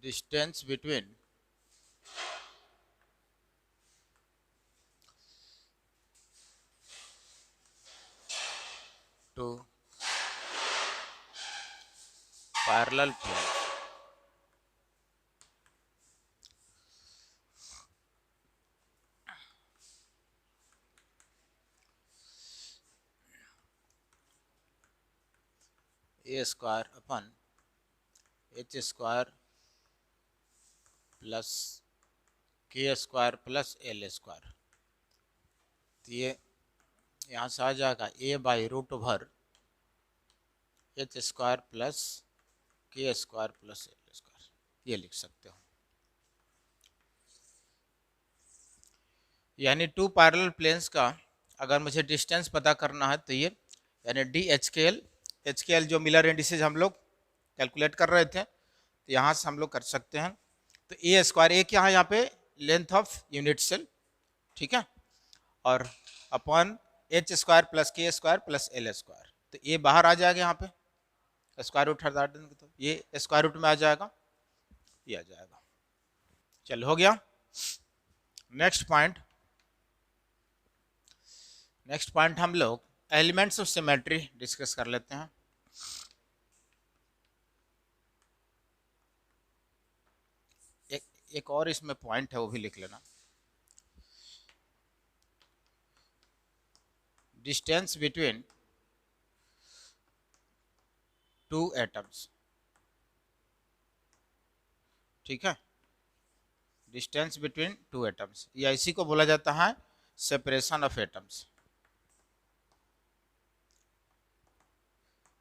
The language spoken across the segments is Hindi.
distance between two parallel planes. A square upon h square plus k square plus l square, तो ये यहाँ से आ जाएगा a by root over h square plus k square plus l square, ये लिख सकते हो। यानी टू पैरेलल प्लेन्स का अगर मुझे डिस्टेंस पता करना है तो ये यानी डी एच के एल जो मिलर इंडिसेज हम लोग कैलकुलेट कर रहे थे, तो यहाँ से हम लोग कर सकते हैं। तो ए स्क्वायर ए क्या है यहाँ पे, लेंथ ऑफ यूनिट सेल, ठीक है, और upon H square plus k square plus l square, तो ये बाहर आ जाएगा यहाँ पे स्क्वायर रूट हटा देंगे तो ये स्क्वायर रूट में आ जाएगा, ये आ जाएगा। चल हो गया। नेक्स्ट पॉइंट हम लोग एलिमेंट्स ऑफ सिमेट्री डिस्कस कर लेते हैं। एक और इसमें पॉइंट है, वो भी लिख लेना। डिस्टेंस बिटवीन टू एटम्स, ठीक है, डिस्टेंस बिटवीन टू एटम्स, या इसी को बोला जाता है separation of atoms,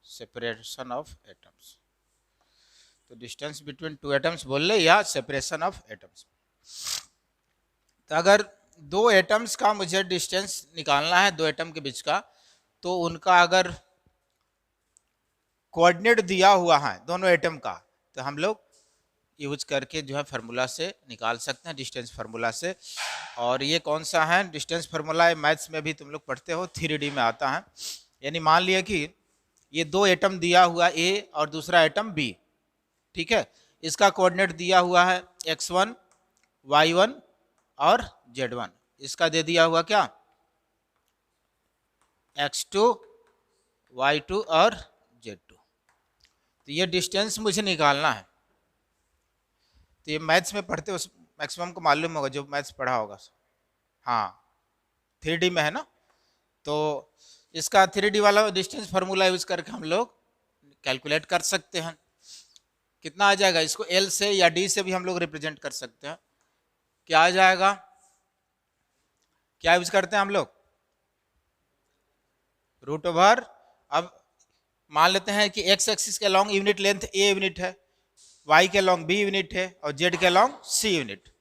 separation of atoms. तो डिस्टेंस बिटवीन टू एटम्स बोल ले या सेपरेशन ऑफ एटम्स। तो अगर दो एटम्स का मुझे डिस्टेंस निकालना है, दो एटम के बीच का, तो उनका अगर कोऑर्डिनेट दिया हुआ है दोनों एटम का, तो हम लोग यूज करके जो है फार्मूला से निकाल सकते हैं, डिस्टेंस फार्मूला से। और ये कौन सा है डिस्टेंस फार्मूला, मैथ्स में भी तुम लोग पढ़ते हो, 3D में आता है। यानी मान लिया कि ये दो एटम दिया हुआ ए और दूसरा एटम बी, ठीक है, इसका कोऑर्डिनेट दिया हुआ है x1 y1 और z1, इसका दे दिया हुआ क्या x2 y2 और z2। तो ये डिस्टेंस मुझे निकालना है। तो ये मैथ्स में पढ़ते हो, मैक्सिमम को मालूम होगा जो मैथ्स पढ़ा होगा, हाँ 3D में है ना। तो इसका 3D वाला डिस्टेंस फार्मूला यूज करके हम लोग कैलकुलेट कर सकते हैं। कितना आ जाएगा, इसको L से या D से भी हम लोग रिप्रेजेंट कर सकते हैं। क्या आ जाएगा, क्या यूज करते हैं हम लोग, रूट ओवर। अब मान लेते हैं कि x एक्सिस के long unit length a unit है, y के लॉन्ग b यूनिट है और z के लॉन्ग c यूनिट।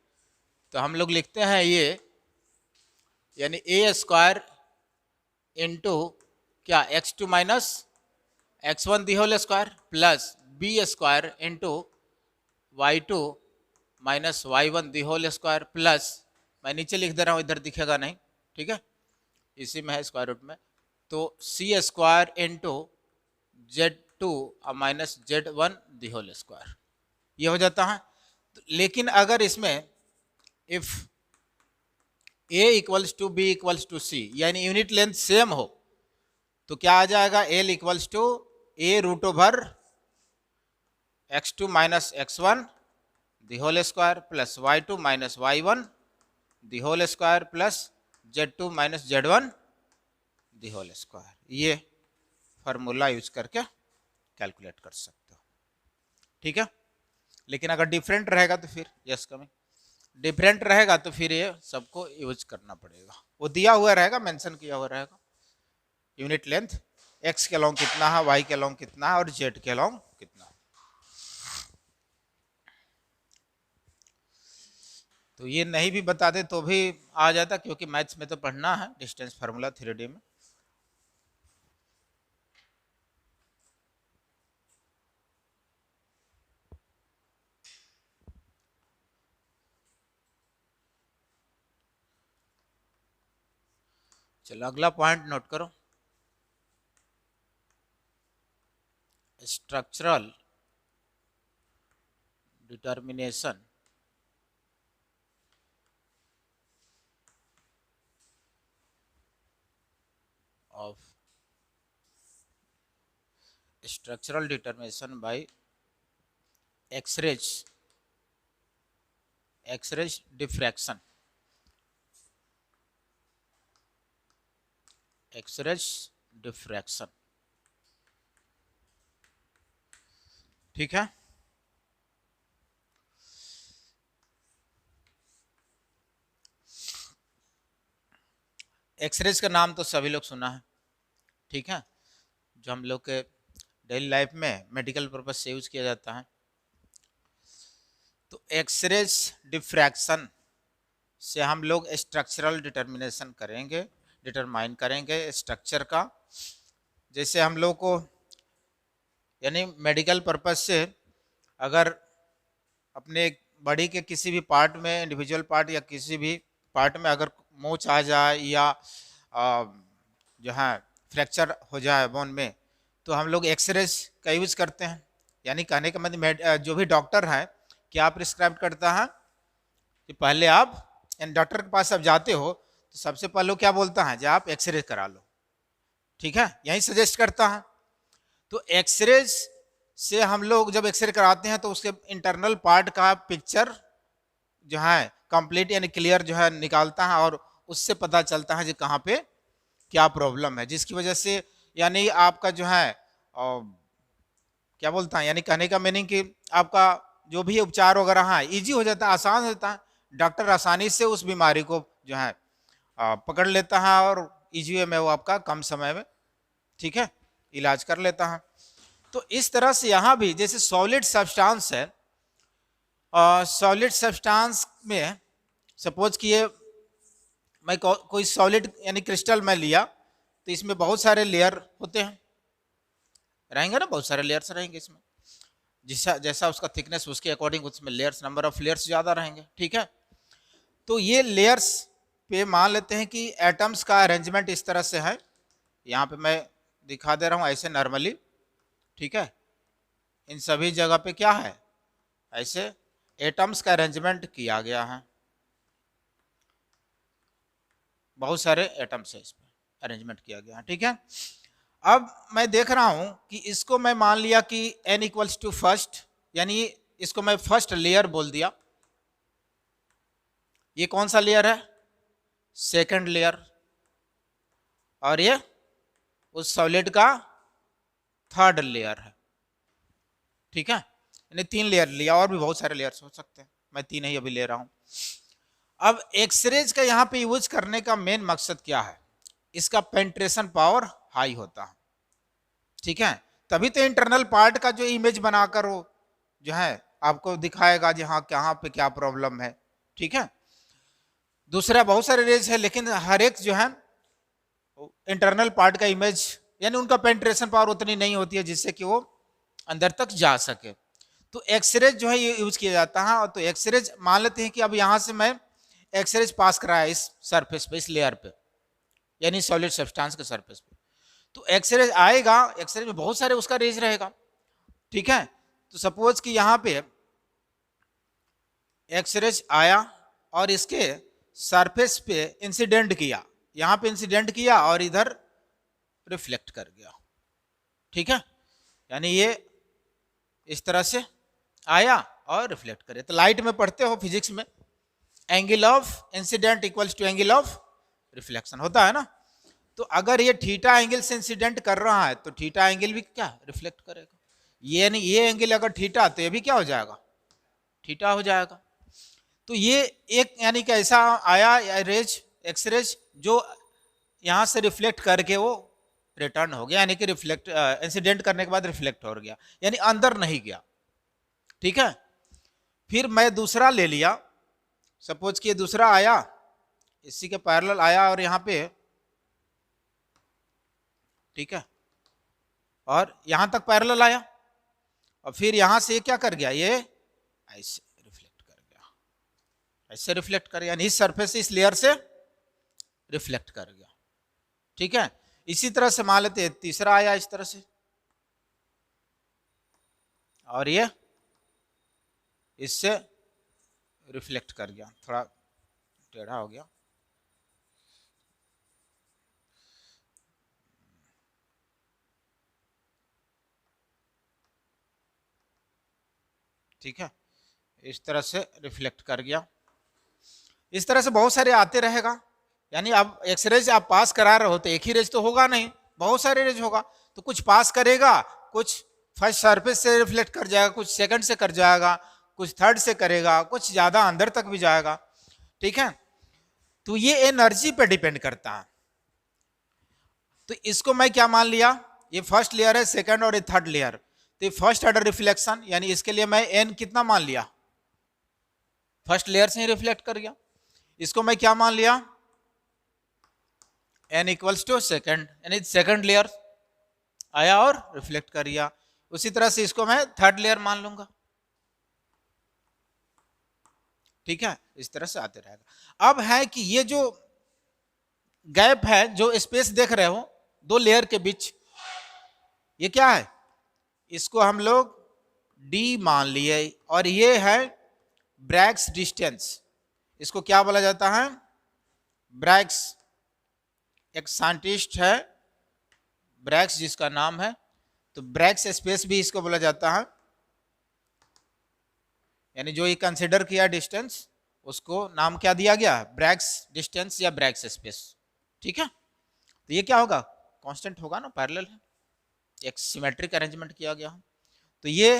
तो हम लोग लिखते हैं ये यानी a स्क्वायर इंटू क्या x2 minus x1 the whole square plus b square into y2 minus y1 the whole square plus, मैं नीचे लिख दे रहा हूँ, इधर दिखेगा नहीं, ठीक है, इसी में है स्क्वायर रूट में। तो c square into z2 minus z1 the whole square, ये हो जाता है। लेकिन अगर इसमें if a equals to b equals to c, यानी यूनिट लेंथ सेम हो, तो क्या आ जाएगा, l equals to a root over x2 minus x1 the whole square plus y2 minus y1 the whole square plus z2 minus z1 the whole square. ये फार्मूला यूज करके कैलकुलेट कर सकते हो, ठीक है। लेकिन अगर डिफरेंट रहेगा तो फिर यस कमिंग, डिफरेंट रहेगा तो फिर ये सबको यूज करना पड़ेगा, वो दिया हुआ रहेगा, मेंशन किया हुआ रहेगा, यूनिट लेंथ x के लॉन्ग कितना है, y के लॉन्ग कितना है और z के लॉन्ग कितना है। तो ये नहीं भी बता दे तो भी आ जाता, क्योंकि मैथ्स में तो पढ़ना है डिस्टेंस फार्मूला 3D में। चलो अगला पॉइंट नोट करो, structural determination of structural determination by X-rays diffraction, X-rays diffraction। ठीक है, एक्सरेज का नाम तो सभी लोग सुना है, ठीक है, जो हम लोग के डेली लाइफ में मेडिकल पर्पज से यूज किया जाता है। तो एक्सरेज डिफ्रैक्शन से हम लोग स्ट्रक्चरल डिटर्मिनेशन करेंगे, डिटरमाइन करेंगे स्ट्रक्चर का। जैसे हम लोग को यानी मेडिकल पर्पज से अगर अपने बॉडी के किसी भी पार्ट में, इंडिविजुअल पार्ट या किसी भी पार्ट में अगर मोच आ जाए या जो है फ्रैक्चर हो जाए बोन में, तो हम लोग एक्सरेज का यूज करते हैं। यानी कहने का मतलब जो भी डॉक्टर है क्या प्रिस्क्राइब करता है कि पहले आप डॉक्टर के पास आप जाते हो तो सबसे पहले क्या बोलता है, जो आप एक्सरे करा लो, ठीक है, यही सजेस्ट करता है। तो एक्सरेज से हम लोग जब एक्सरे कराते हैं तो उसके इंटरनल पार्ट का पिक्चर जो है कंप्लीट यानी क्लियर जो है निकालता है, और उससे पता चलता है कि कहाँ पे क्या प्रॉब्लम है, जिसकी वजह से यानी आपका जो है क्या बोलता है, यानी कहने का मीनिंग कि आपका जो भी उपचार वगैरह है इजी हो जाता है, आसान हो जाता है। डॉक्टर आसानी से उस बीमारी को जो है पकड़ लेता है और इजी वे में वो आपका कम समय में, ठीक है, इलाज कर लेता है। तो इस तरह से यहाँ भी जैसे सॉलिड सब्सटेंस है, सॉलिड सब्सटेंस में सपोज किए मैं कोई सॉलिड यानी क्रिस्टल मैं लिया, तो इसमें बहुत सारे लेयर होते हैं, रहेंगे ना, बहुत सारे लेयर्स रहेंगे इसमें, जैसा जैसा उसका थिकनेस उसके अकॉर्डिंग उसमें लेयर्स, नंबर ऑफ लेयर्स ज़्यादा रहेंगे, ठीक है। तो ये लेयर्स पे मान लेते हैं कि एटम्स का अरेंजमेंट इस तरह से है, यहाँ पे मैं दिखा दे रहा हूँ ऐसे नॉर्मली, ठीक है, इन सभी जगह पे क्या है, ऐसे एटम्स का अरेंजमेंट किया गया है, बहुत सारे एटम्स है इसमें अरेंजमेंट किया गया है, ठीक है। अब मैं देख रहा हूं कि इसको मैं मान लिया कि n इक्वल्स टू फर्स्ट, यानी इसको मैं फर्स्ट लेयर बोल दिया, ये कौन सा लेयर है, सेकंड लेयर, और ये उस सॉलिड का थर्ड लेयर है, ठीक है, यानी 3 लेयर लिया, और भी बहुत सारे लेयर्स हो सकते हैं, मैं 3 ही अभी ले रहा हूं। अब एक्सरेज का यहाँ पे यूज करने का मेन मकसद क्या है, इसका पेंट्रेशन पावर हाई होता है, ठीक है, तभी तो इंटरनल पार्ट का जो इमेज बनाकर वो जो है आपको दिखाएगा जी हाँ कहाँ पे क्या प्रॉब्लम है, ठीक है। दूसरा बहुत सारे रेज है, लेकिन हर एक जो है इंटरनल पार्ट का इमेज यानी उनका पेंट्रेशन पावर उतनी नहीं होती है जिससे कि वो अंदर तक जा सके, तो एक्सरेज जो है ये यूज किया जाता है। और तो एक्सरेज मान लेते हैं कि अब यहाँ से मैं एक्सरेज पास कराया इस सरफेस पे, इस लेयर पे, यानी सॉलिड सब्सटेंस के सरफेस पे, तो एक्सरेज आएगा, एक्सरेज में बहुत सारे उसका रेज रहेगा, ठीक है। तो सपोज कि यहाँ पे एक्सरेज आया और इसके सरफेस पे इंसिडेंट किया, यहाँ पे इंसिडेंट किया और इधर रिफ्लेक्ट कर गया, ठीक है, यानी ये इस तरह से आया और रिफ्लेक्ट करे। तो लाइट में पढ़ते हो फिजिक्स में, angle of incident equals to angle of reflection होता है ना, तो अगर ये थीटा एंगल से इंसिडेंट कर रहा है तो थीटा एंगल भी क्या रिफ्लेक्ट करेगा, ये नहीं, ये एंगल अगर थीटा तो ये भी क्या हो जाएगा, थीटा हो जाएगा। तो ये एक यानी कि ऐसा आया रेज एक्सरेज जो यहाँ से रिफ्लेक्ट करके वो रिटर्न हो गया, यानी कि रिफ्लेक्ट इंसिडेंट करने के बाद रिफ्लेक्ट हो गया, यानी अंदर नहीं गया, ठीक है। फिर मैं दूसरा ले लिया, सपोज कि दूसरा आया इसी के पैरेलल आया और यहाँ पे, ठीक है, और यहां तक पैरेलल आया, और फिर यहां से क्या कर गया, ये ऐसे रिफ्लेक्ट कर गया, ऐसे रिफ्लेक्ट कर गया, यानी इस सरफेस से इस लेयर से रिफ्लेक्ट कर गया, ठीक है। इसी तरह से मान लेते तीसरा आया इस तरह से, और ये इससे रिफ्लेक्ट कर गया, थोड़ा टेढ़ा हो गया। ठीक है, इस तरह से रिफ्लेक्ट कर गया। इस तरह से बहुत सारे आते रहेगा, यानी अब एक्सरेज आप पास करा रहे हो तो एक ही रेज तो होगा नहीं, बहुत सारे रेज होगा। तो कुछ पास करेगा, कुछ फर्स्ट सरफेस से रिफ्लेक्ट कर जाएगा, कुछ सेकंड से कर जाएगा, कुछ थर्ड से करेगा, कुछ ज्यादा अंदर तक भी जाएगा। ठीक है, तो ये एनर्जी पे डिपेंड करता है। तो इसको मैं क्या मान लिया, ये फर्स्ट लेयर है, सेकंड और ये थर्ड लेयर। तो ये फर्स्ट ऑर्डर रिफ्लेक्शन, यानी इसके लिए मैं एन कितना मान लिया, फर्स्ट लेयर से ही रिफ्लेक्ट कर गया। इसको मैं क्या मान लिया, एन इक्वल्स टू सेकंड, यानी सेकंड लेयर आया और रिफ्लेक्ट कर गया। उसी तरह से इसको मैं थर्ड लेयर मान लूंगा। ठीक है, इस तरह से आते रहेगा। अब है कि ये जो गैप है, जो स्पेस देख रहे हो दो लेयर के बीच, ये क्या है, इसको हम लोग डी मान लिए, और ये है ब्रैग्स डिस्टेंस। इसको क्या बोला जाता है, ब्रैग्स, एक साइंटिस्ट है ब्रैग्स जिसका नाम है, तो ब्रैग्स स्पेस भी इसको बोला जाता है, यानी जो ये कंसिडर किया डिस्टेंस, उसको नाम क्या दिया गया, ब्रैग्स डिस्टेंस या ब्रैग्स स्पेस। ठीक है, तो ये क्या होगा, कांस्टेंट होगा ना, पैरेलल है, एक सिमेट्रिक अरेंजमेंट किया गया। तो ये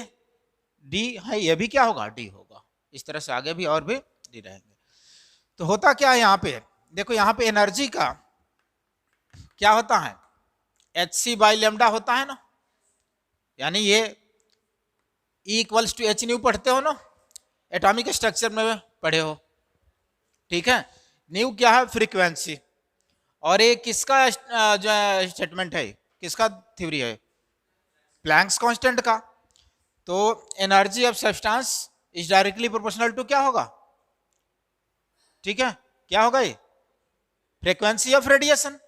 डी है, ये भी क्या होगा, डी होगा। इस तरह से आगे भी और भी डी रहेंगे। तो होता क्या है यहाँ पे, देखो यहाँ पे एनर्जी का क्या होता है, एच सी बाई लेमडा होता है ना, यानी ये E equals to H nu पढ़ते हो ना, एटॉमिक स्ट्रक्चर में पढ़े हो। ठीक है, न्यू क्या है, फ्रीक्वेंसी, और ये किसका जो स्टेटमेंट है, किसका थ्योरी है, प्लैंक्स कांस्टेंट का। तो energy of substance is directly proportional to क्या होगा, ठीक है, क्या होगा ये, फ्रीक्वेंसी ऑफ रेडिएशन।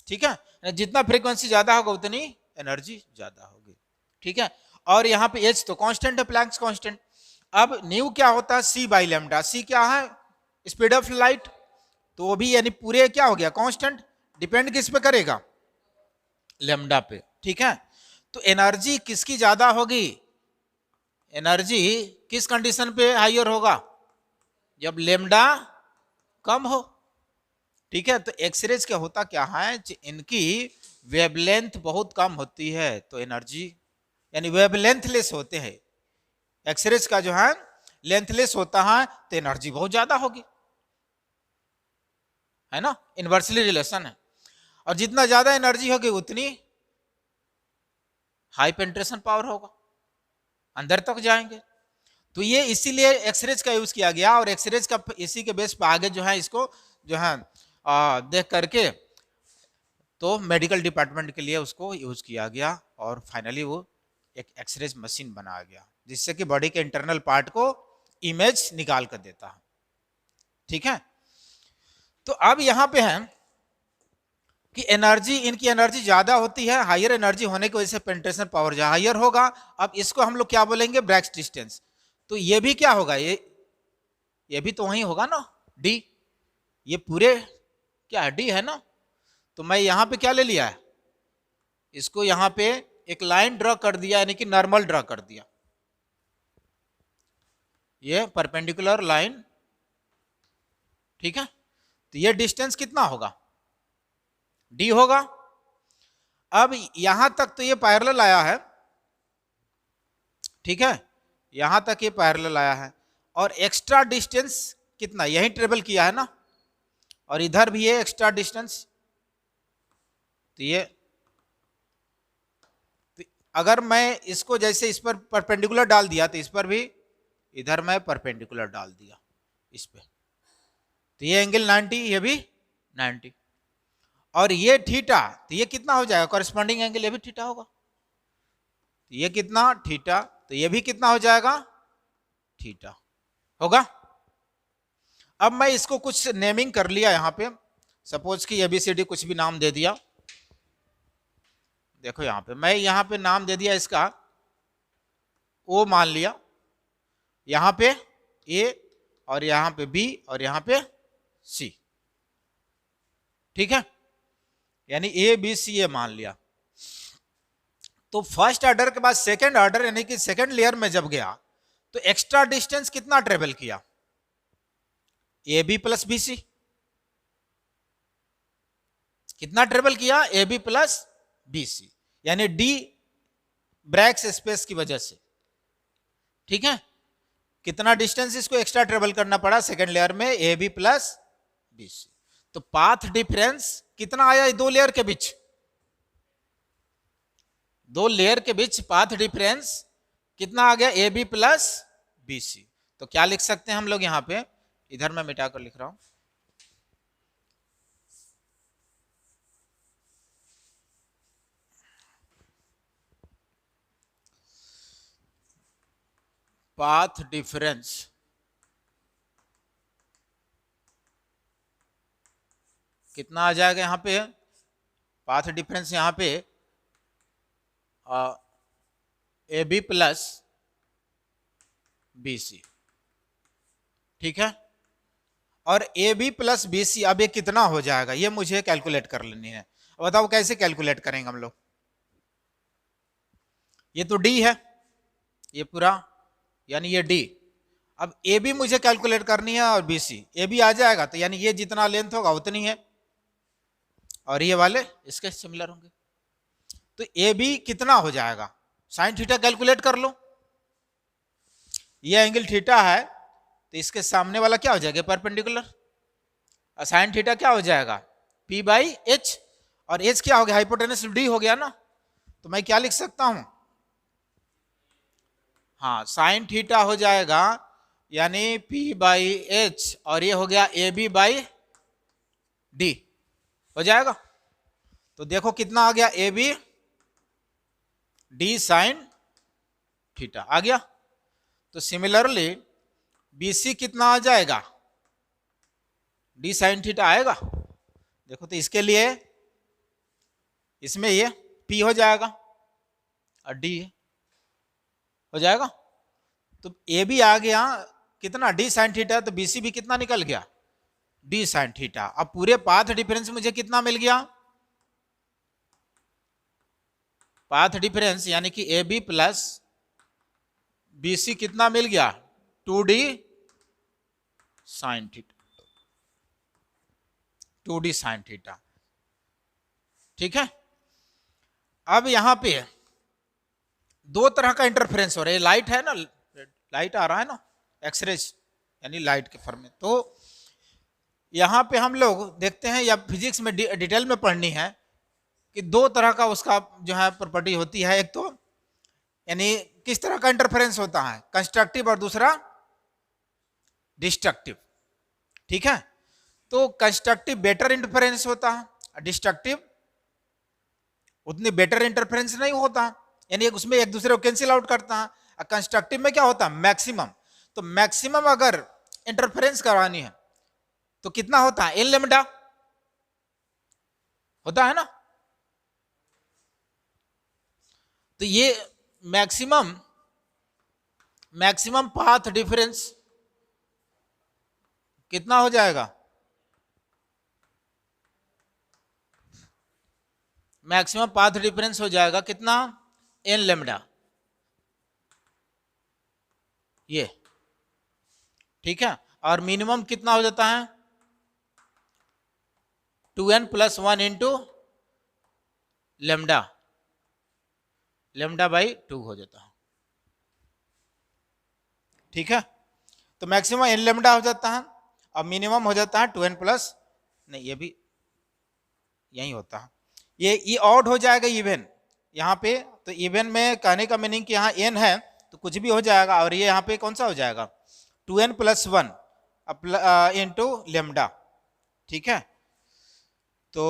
ठीक है, जितना फ्रीक्वेंसी ज्यादा होगा उतनी एनर्जी ज्यादा होगी। ठीक है, और यहाँ पे एच तो कांस्टेंट है, प्लैंक्स कांस्टेंट। अब न्यू क्या होता है, सी बाई लेमडा, सी क्या है, स्पीड ऑफ लाइट, तो वो भी यानी पूरे क्या हो गया, कांस्टेंट, डिपेंड किस पे करेगा, लेमडा पे। ठीक है, तो एनर्जी किसकी ज्यादा होगी, एनर्जी किस कंडीशन पे हाइयर होगा, जब लेमडा कम हो। ठीक है, तो एक्सरेज क्या होता क्या है, इनकी वेवलेंथ बहुत कम होती है, तो एनर्जी यानी वेवलेंथलेस होते हैं, एक्सरेज का जो है लेंथलेस होता है, तो एनर्जी बहुत ज्यादा होगी, है ना, इनवर्सली रिलेशन है। और जितना ज्यादा एनर्जी होगी उतनी हाई पेंट्रेशन पावर होगा, अंदर तक जाएंगे। तो ये इसीलिए एक्सरेज का यूज किया गया, और एक्सरेज का इसी के बेस पर आगे जो है इसको जो है देख करके तो मेडिकल डिपार्टमेंट के लिए उसको यूज किया गया, और फाइनली वो एक एक्सरेज मशीन बनाया गया, जिससे कि बॉडी के इंटरनल पार्ट को इमेज निकाल कर देता है। ठीक है, तो अब यहां पे है कि एनर्जी, इनकी एनर्जी ज्यादा होती है, हायर एनर्जी होने की वजह से पेंट्रेशन पावर हायर होगा। अब इसको हम लोग क्या बोलेंगे, ब्रैग्स डिस्टेंस। तो ये भी क्या होगा, ये भी तो वही होगा ना, डी, ये पूरे क्या डी है ना। तो मैं यहां पे क्या ले लिया है, इसको यहां पे एक लाइन ड्रॉ कर दिया, यानी कि नॉर्मल ड्रॉ कर दिया, ये परपेंडिकुलर लाइन। ठीक है, तो ये डिस्टेंस कितना होगा, डी होगा। अब यहां तक तो ये पैरेलल आया है, ठीक है, यहां तक ये पैरेलल आया है, और एक्स्ट्रा डिस्टेंस कितना, यही ट्रेवल किया है ना, और इधर भी है एक्स्ट्रा डिस्टेंस। तो ये तो अगर मैं इसको जैसे इस पर परपेंडिकुलर डाल दिया, तो इस पर भी इधर मैं परपेंडिकुलर डाल दिया इस पे, तो ये एंगल 90, ये भी 90, और ये थीटा, तो ये कितना हो जाएगा, कॉरेस्पॉन्डिंग एंगल ये भी थीटा होगा, तो ये कितना थीटा, तो ये भी कितना हो जाएगा, थीटा होगा। अब मैं इसको कुछ नेमिंग कर लिया यहां पे, सपोज कि ABCD कुछ भी नाम दे दिया। देखो यहां पे मैं यहां पे नाम दे दिया इसका O मान लिया, यहां पे ए और यहां पे बी और यहां पे सी, ठीक है, यानी ए बी सी ए मान लिया। तो फर्स्ट ऑर्डर के बाद सेकंड ऑर्डर यानी कि सेकंड लेयर में जब गया तो एक्स्ट्रा डिस्टेंस कितना ट्रेवल किया, A B plus B C, कितना ट्रेवल किया, A B plus B C, यानी डी ब्रैक्स स्पेस की वजह से, ठीक है, कितना डिस्टेंस इसको एक्स्ट्रा ट्रेवल करना पड़ा सेकंड लेयर में, A B plus B C. तो पाथ डिफरेंस कितना आया दो लेयर के बीच, दो लेयर के बीच पाथ डिफरेंस कितना आ गया, ए बी प्लस बी सी। तो क्या लिख सकते हैं हम लोग, यहां पे इधर मैं मिटाकर लिख रहा हूं, पाथ डिफरेंस कितना आ जाएगा, यहां पे पाथ डिफरेंस यहां पे A B plus B C, ठीक है, और A B plus B C अब ये कितना हो जाएगा, ये मुझे कैलकुलेट कर लेनी है। अब बताओ कैसे कैलकुलेट करेंगे हम लोग, ये तो डी है ये पूरा, यानी ये डी, अब ए बी मुझे कैलकुलेट करनी है और बी सी, ए बी आ जाएगा तो यानी ये जितना लेंथ होगा उतनी है और ये वाले इसके सिमिलर होंगे। तो ए बी कितना हो जाएगा, साइन थीटा कैलकुलेट कर लो, ये एंगल थीटा है तो इसके सामने वाला क्या हो जाएगा, परपेंडिकुलर, और साइन थीटा क्या हो जाएगा, पी बाई एच, और एच क्या हो गया, हाइपोटेनस डी हो गया ना। तो मैं क्या लिख सकता हूं, हाँ साइन थीटा हो जाएगा यानी पी बाई एच, और ये हो गया ए बी बाई डी हो जाएगा। तो देखो कितना आ गया, ए बी डी साइन थीटा आ गया। तो सिमिलरली बी सी कितना आ जाएगा, डी साइन थीटा आएगा। देखो तो इसके लिए इसमें ये पी हो जाएगा और डी हो जाएगा। तो ए भी आ गया कितना, डी साइन थीटा, तो बी सी भी कितना निकल गया, डी साइन थीटा। अब पूरे पाथ डिफरेंस मुझे कितना मिल गया, पाथ डिफरेंस यानी कि A B plus B C कितना मिल गया, 2d sine theta, 2d sine theta, ठीक है। अब यहां पे दो तरह का इंटरफेरेंस हो रहा है, लाइट है ना, लाइट आ रहा है ना, एक्सरेज यानी लाइट के फॉर्म में। तो यहां पे हम लोग देखते हैं या फिजिक्स में डिटेल में पढ़नी है कि दो तरह का उसका जो है प्रॉपर्टी होती है, एक तो यानी किस तरह का इंटरफेरेंस होता है, कंस्ट्रक्टिव और दूसरा डिस्ट्रक्टिव, ठीक है। तो कंस्ट्रक्टिव बेटर इंटरफेरेंस होता है, डिस्ट्रक्टिव उतनी बेटर इंटरफेरेंस नहीं होता, यानी उसमें एक दूसरे को कैंसिल आउट करता है। कंस्ट्रक्टिव में क्या होता है, मैक्सिमम। तो मैक्सिमम अगर इंटरफेरेंस करानी है तो कितना होता है, एन लेमडा होता है ना। तो ये मैक्सिमम पाथ डिफरेंस कितना हो जाएगा, मैक्सिमम पाथ डिफरेंस हो जाएगा कितना, एन लेमडा, ये ठीक है। और मिनिमम कितना हो जाता है, 2n plus 1 into lambda, lambda by 2 हो जाता है, ठीक है। तो मैक्सिमम एन लेमडा हो जाता है और मिनिमम हो जाता है 2n प्लस, नहीं ये भी यही होता है, ये ऑड हो जाएगा इवन यहाँ पे। तो इवन में कहने का मीनिंग कि यहाँ n है तो कुछ भी हो जाएगा, और ये यहाँ पे कौन सा हो जाएगा, 2n प्लस 1 इंटू लेमडा, ठीक है। तो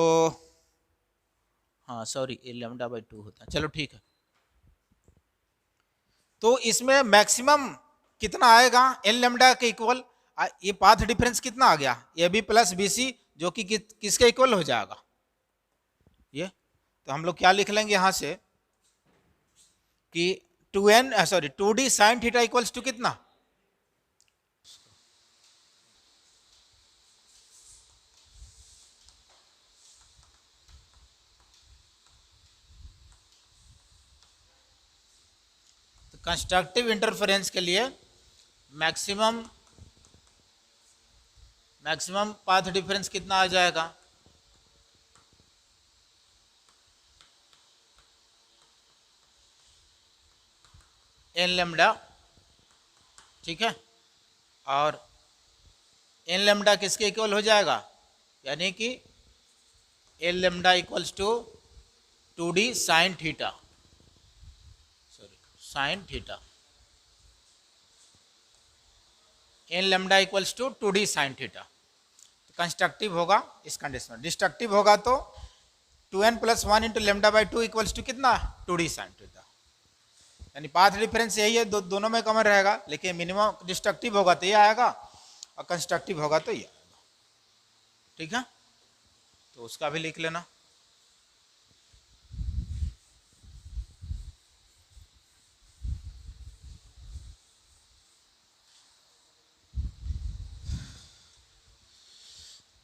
हाँ सॉरी, ये लेमडा बाई 2 होता है, चलो ठीक है। तो इसमें मैक्सिमम कितना आएगा, एन लेमडा के इक्वल, ये पाथ डिफरेंस कितना आ गया, ए बी प्लस बी सी, जो कि किसके इक्वल हो जाएगा, ये। तो हम लोग क्या लिख लेंगे यहां से कि 2d sine theta equals to कितना, कंस्ट्रक्टिव इंटरफेरेंस के लिए मैक्सिमम पाथ डिफरेंस कितना आ जाएगा? एन लेमडा, ठीक है। और एन लेमडा किसके इक्वल हो जाएगा? यानी कि N lambda equals to 2d sine theta, sorry sine theta. N lambda equals to 2d sine theta. Constructive होगा इस कंडीशन में। डिस्ट्रक्टिव होगा तो 2n + 1 into lambda by 2 equals to कितना? 2d sine theta. यानी पाथ डिफरेंस यही है, दोनों में कॉमन रहेगा, लेकिन मिनिमम डिस्ट्रक्टिव होगा तो ये आएगा और कंस्ट्रक्टिव होगा तो ये आएगा, ठीक है। तो उसका भी लिख लेना।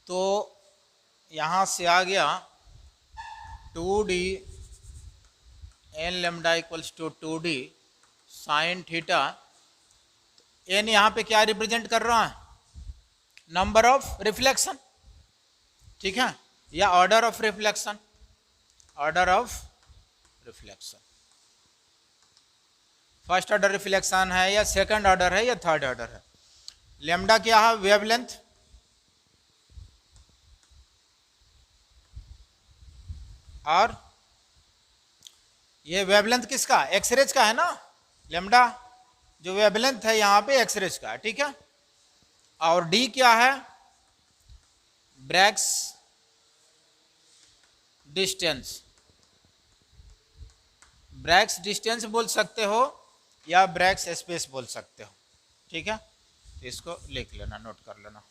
तो यहां से आ गया 2d N lambda equals to 2d sine theta. N यहाँ पे क्या रिप्रेजेंट कर रहा है? नंबर ऑफ रिफ्लेक्शन, ठीक है, या order of reflection. Order of reflection, first order reflection है या सेकंड ऑर्डर है या थर्ड ऑर्डर है। लेमडा क्या है? वेवलेंथ। और ये वेवलेंथ किसका? एक्सरेज का है ना। लेमडा जो वेवलेंथ है यहाँ पे एक्सरेज का है, ठीक है। और डी क्या है? Bragg's distance. ब्रैग्स डिस्टेंस बोल सकते हो या ब्रैग्स स्पेस बोल सकते हो, ठीक है। तो इसको लिख लेना, नोट कर लेना।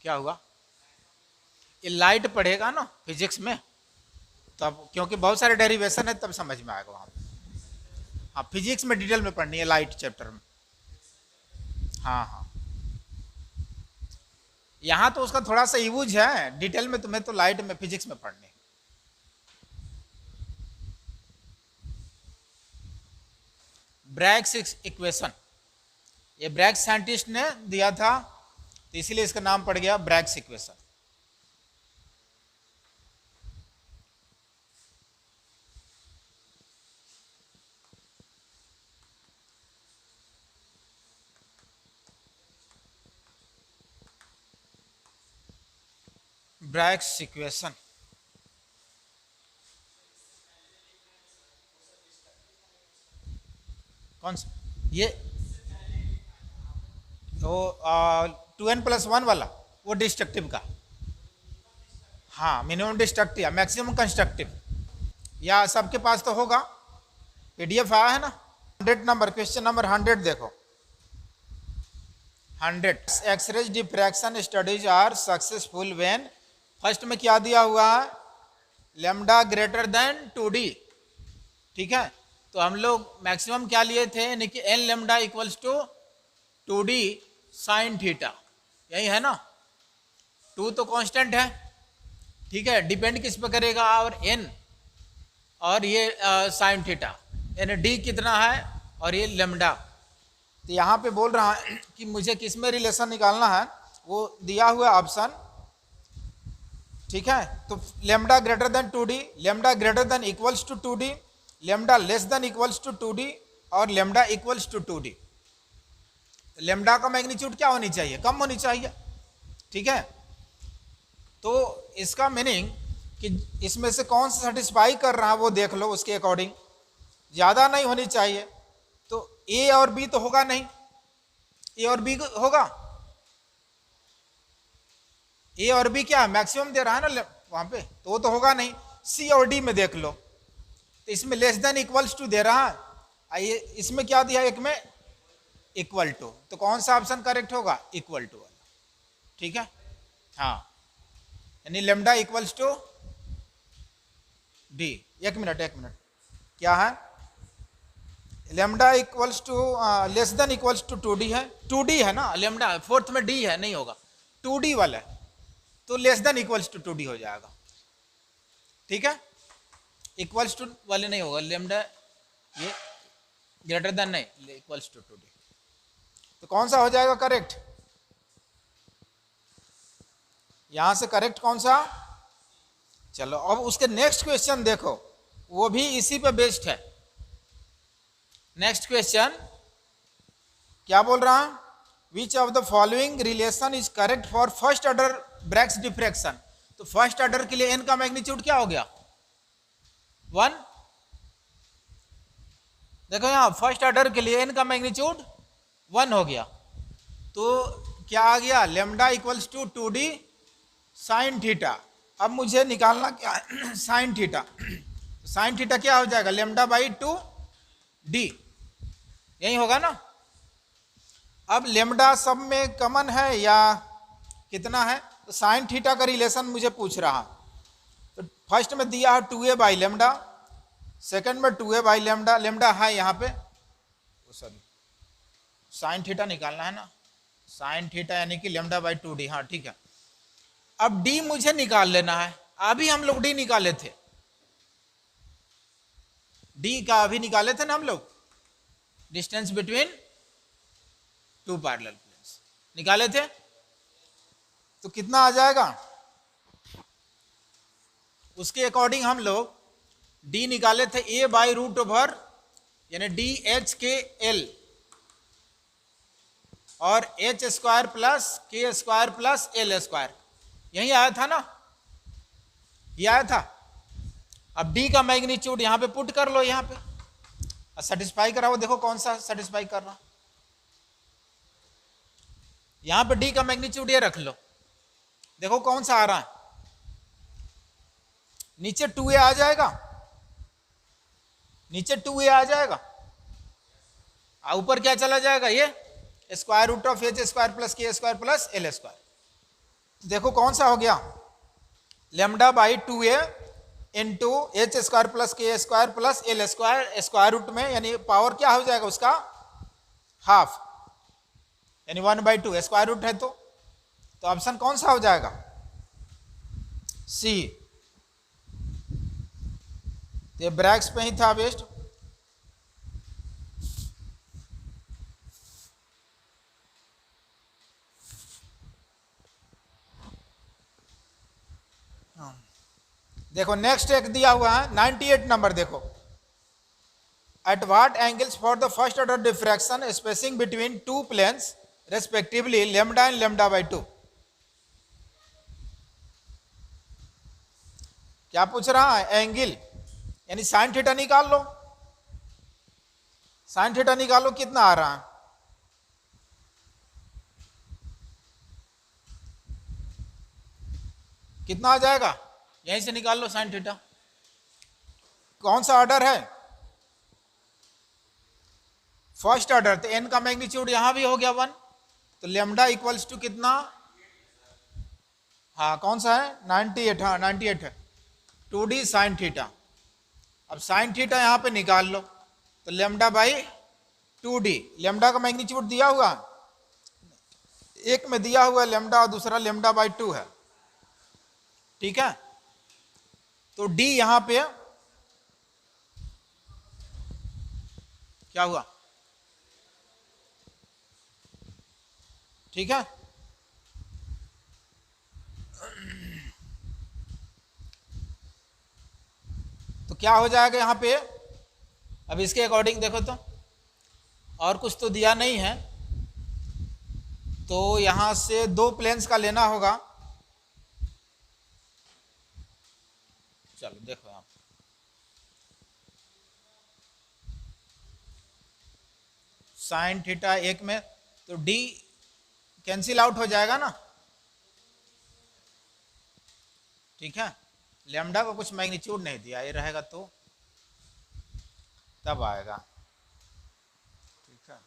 क्या हुआ? ये लाइट पढ़ेगा ना फिजिक्स में तब, क्योंकि बहुत सारे डेरिवेशन है, तब समझ में आएगा वहां पे। हाँ, फिजिक्स में डिटेल में पढ़नी है, लाइट चैप्टर में। हाँ हाँ, यहाँ तो उसका थोड़ा सा यूज है, डिटेल में तुम्हें तो लाइट में फिजिक्स में पढ़नी है। ब्रैग्स इक्वेशन, ये ब्रैग्स साइंटिस्ट ने दिया था, तो इसीलिए इसका नाम पड़ गया ब्रैग्स इक्वेशन। ब्रैग्स इक्वेशन कौन सा? ये वो 2n + 1 वाला, वो डिस्ट्रक्टिव का। हाँ, मिनिमम डिस्ट्रक्टिव, मैक्सिमम कंस्ट्रक्टिव, या सबके पास तो होगा, पीडीएफ आया है ना। 100 नंबर, क्वेश्चन नंबर 100 देखो। 100 X ray diffraction studies are successful when, first में क्या दिया हुआ है? लेमडा ग्रेटर देन 2d, ठीक है। तो हम लोग मैक्सिमम क्या लिए थे? यानी कि N lambda equals to 2d sine theta, यही है ना। 2 तो कांस्टेंट है, ठीक है, डिपेंड किस पे करेगा? और n, और ये साइन थीटा, यानी d कितना है और ये लेमडा। तो यहाँ पे बोल रहा है कि मुझे किस में रिलेशन निकालना है, वो दिया हुआ ऑप्शन, ठीक है। तो lambda greater than 2d, lambda greater than equals to 2d, lambda less than equals to 2d, और lambda equals to 2d। Lambda का मैग्नीट्यूड क्या होनी चाहिए? कम होनी चाहिए, ठीक है। तो इसका मीनिंग कि इसमें से कौन सा सेटिस्फाई कर रहा है वो देख लो, उसके अकॉर्डिंग। ज़्यादा नहीं होनी चाहिए, तो ए और बी तो होगा नहीं, ए और बी होगा, ए और बी क्या मैक्सिमम दे रहा है ना वहां पे, तो वो तो होगा नहीं। सी और डी में देख लो, तो इसमें लेस देन इक्वल्स टू दे रहा है, आइए इसमें क्या दिया? एक में इक्वल टू, तो कौन सा ऑप्शन करेक्ट होगा? इक्वल टू वाला, ठीक है। हाँ, यानी लेमडा इक्वल्स टू डी। एक मिनट, क्या है? Lambda equals to less than equals to 2d है, 2d है ना लेमडा, फोर्थ में d है, नहीं होगा 2d वाला है, तो less than equals to 2d हो जाएगा, ठीक है। इक्वल्स टू वाले नहीं होगा, लेमडा ये ग्रेटर देन नहीं, इक्वल्स टू 2D। तो कौन सा हो जाएगा करेक्ट? यहां से करेक्ट कौन सा? चलो अब उसके नेक्स्ट क्वेश्चन देखो, वो भी इसी पे बेस्ड है। नेक्स्ट क्वेश्चन क्या बोल रहा है? Which of the following relation is correct for first order Bragg's diffraction. तो फर्स्ट ऑर्डर के लिए एन का मैग्नीट्यूड क्या हो गया? 1। देखो यहां फर्स्ट ऑर्डर के लिए एन का मैग्नीट्यूड 1 हो गया, तो क्या आ गया? Lambda equals to 2D sine theta. अब मुझे निकालना क्या है? Sine theta. साइन थीटा क्या हो जाएगा? लेमडा बाई 2D, यही होगा ना। अब लेमडा सब में कॉमन है या कितना है? तो साइन थीटा का रिलेशन मुझे पूछ रहा। तो फर्स्ट में दिया है 2A बाई लेमडा, सेकेंड में 2A बाई लेमडा, लेमडा है यहाँ पे, सॉरी साइन थीटा निकालना है ना, साइन थीटा यानी कि लेमडा बाई 2D। हाँ ठीक है। अब डी मुझे निकाल लेना है। अभी हम लोग डी निकाले थे, डी का अभी निकाले थे ना हम लोग, distance between two parallel planes निकाले थे। तो कितना आ जाएगा? उसके अकॉर्डिंग हम लोग डी निकाले थे ए बाई रूट ओवर यानी डी एच के एल और H square plus k square plus l square, यही आया था ना, ये आया था। अब डी का मैग्नीट्यूड यहां पे पुट कर लो, यहां पे सेटिस्फाई कराओ, देखो कौन सा सेटिस्फाई कर रहा। यहां पे डी का मैग्नीट्यूड ये रख लो, देखो कौन सा आ रहा है। नीचे 2A आ जाएगा, नीचे 2A आ जाएगा, ऊपर क्या चला जाएगा? ये square root of h square plus k square plus l square. देखो कौन सा हो गया? Lambda by 2A into h square plus k square plus l square, square root में यानी पावर क्या हो जाएगा उसका? हाफ, यानी 1/2 स्क्वायर रूट है। तो ऑप्शन कौन सा हो जाएगा? सी। ये ब्रैग्स पे ही था बेस्ट। देखो नेक्स्ट एक दिया हुआ है 98 नंबर, देखो at what angles for the first order diffraction spacing between two planes respectively lambda and lambda by 2। क्या पूछ रहा है? एंगल यानी साइन थीटा निकाल लो, साइन थीटा निकालो, कितना आ रहा है? कितना आ जाएगा? यहीं से निकाल लो साइन थीटा। कौन सा ऑर्डर है? First order. तो एन का मैग्नीट्यूड यहां भी हो गया 1, तो लेमडा इक्वल्स टू कितना? हाँ कौन सा है? 98। हाँ 98 है, 2D साइन थीटा। अब साइन थीटा यहां पे निकाल लो, तो लेमडा बाई 2D, लेमडा का मैग्नीट्यूड दिया हुआ, एक में दिया हुआ लेमडा और दूसरा लेमडा बाई 2 है, ठीक है। तो डी यहां पे क्या हुआ? ठीक है। तो क्या हो जाएगा यहां पे? अब इसके अकॉर्डिंग देखो तो, और कुछ तो दिया नहीं है, तो यहां से 2 प्लेन्स का लेना होगा। चलो देखो आप, साइन थीटा एक में, तो डी कैंसिल आउट हो जाएगा ना, ठीक है। लेमडा को कुछ मैग्नीट्यूड नहीं दिया, ये रहेगा तो तब आएगा, ठीक है।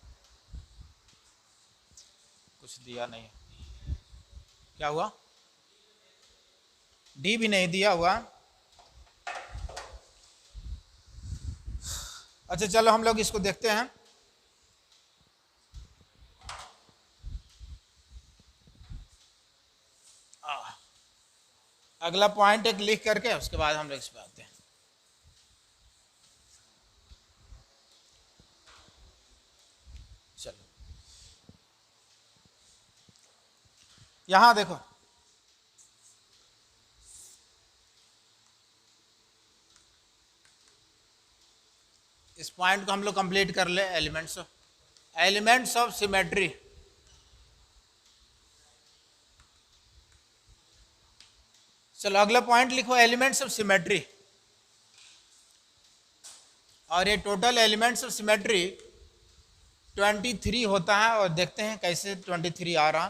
कुछ दिया नहीं, क्या हुआ? डी भी नहीं दिया हुआ। अच्छा चलो हम लोग इसको देखते हैं। अगला पॉइंट एक लिख करके उसके बाद हम लोग इस पे आते हैं। यहां देखो, इस पॉइंट को हम लोग कंप्लीट कर ले। Elements of symmetry. चलो अगला पॉइंट लिखो, एलिमेंट्स ऑफ सिमेट्री। और ये टोटल एलिमेंट्स ऑफ सिमेट्री 23 होता है, और देखते हैं कैसे 23 आ रहा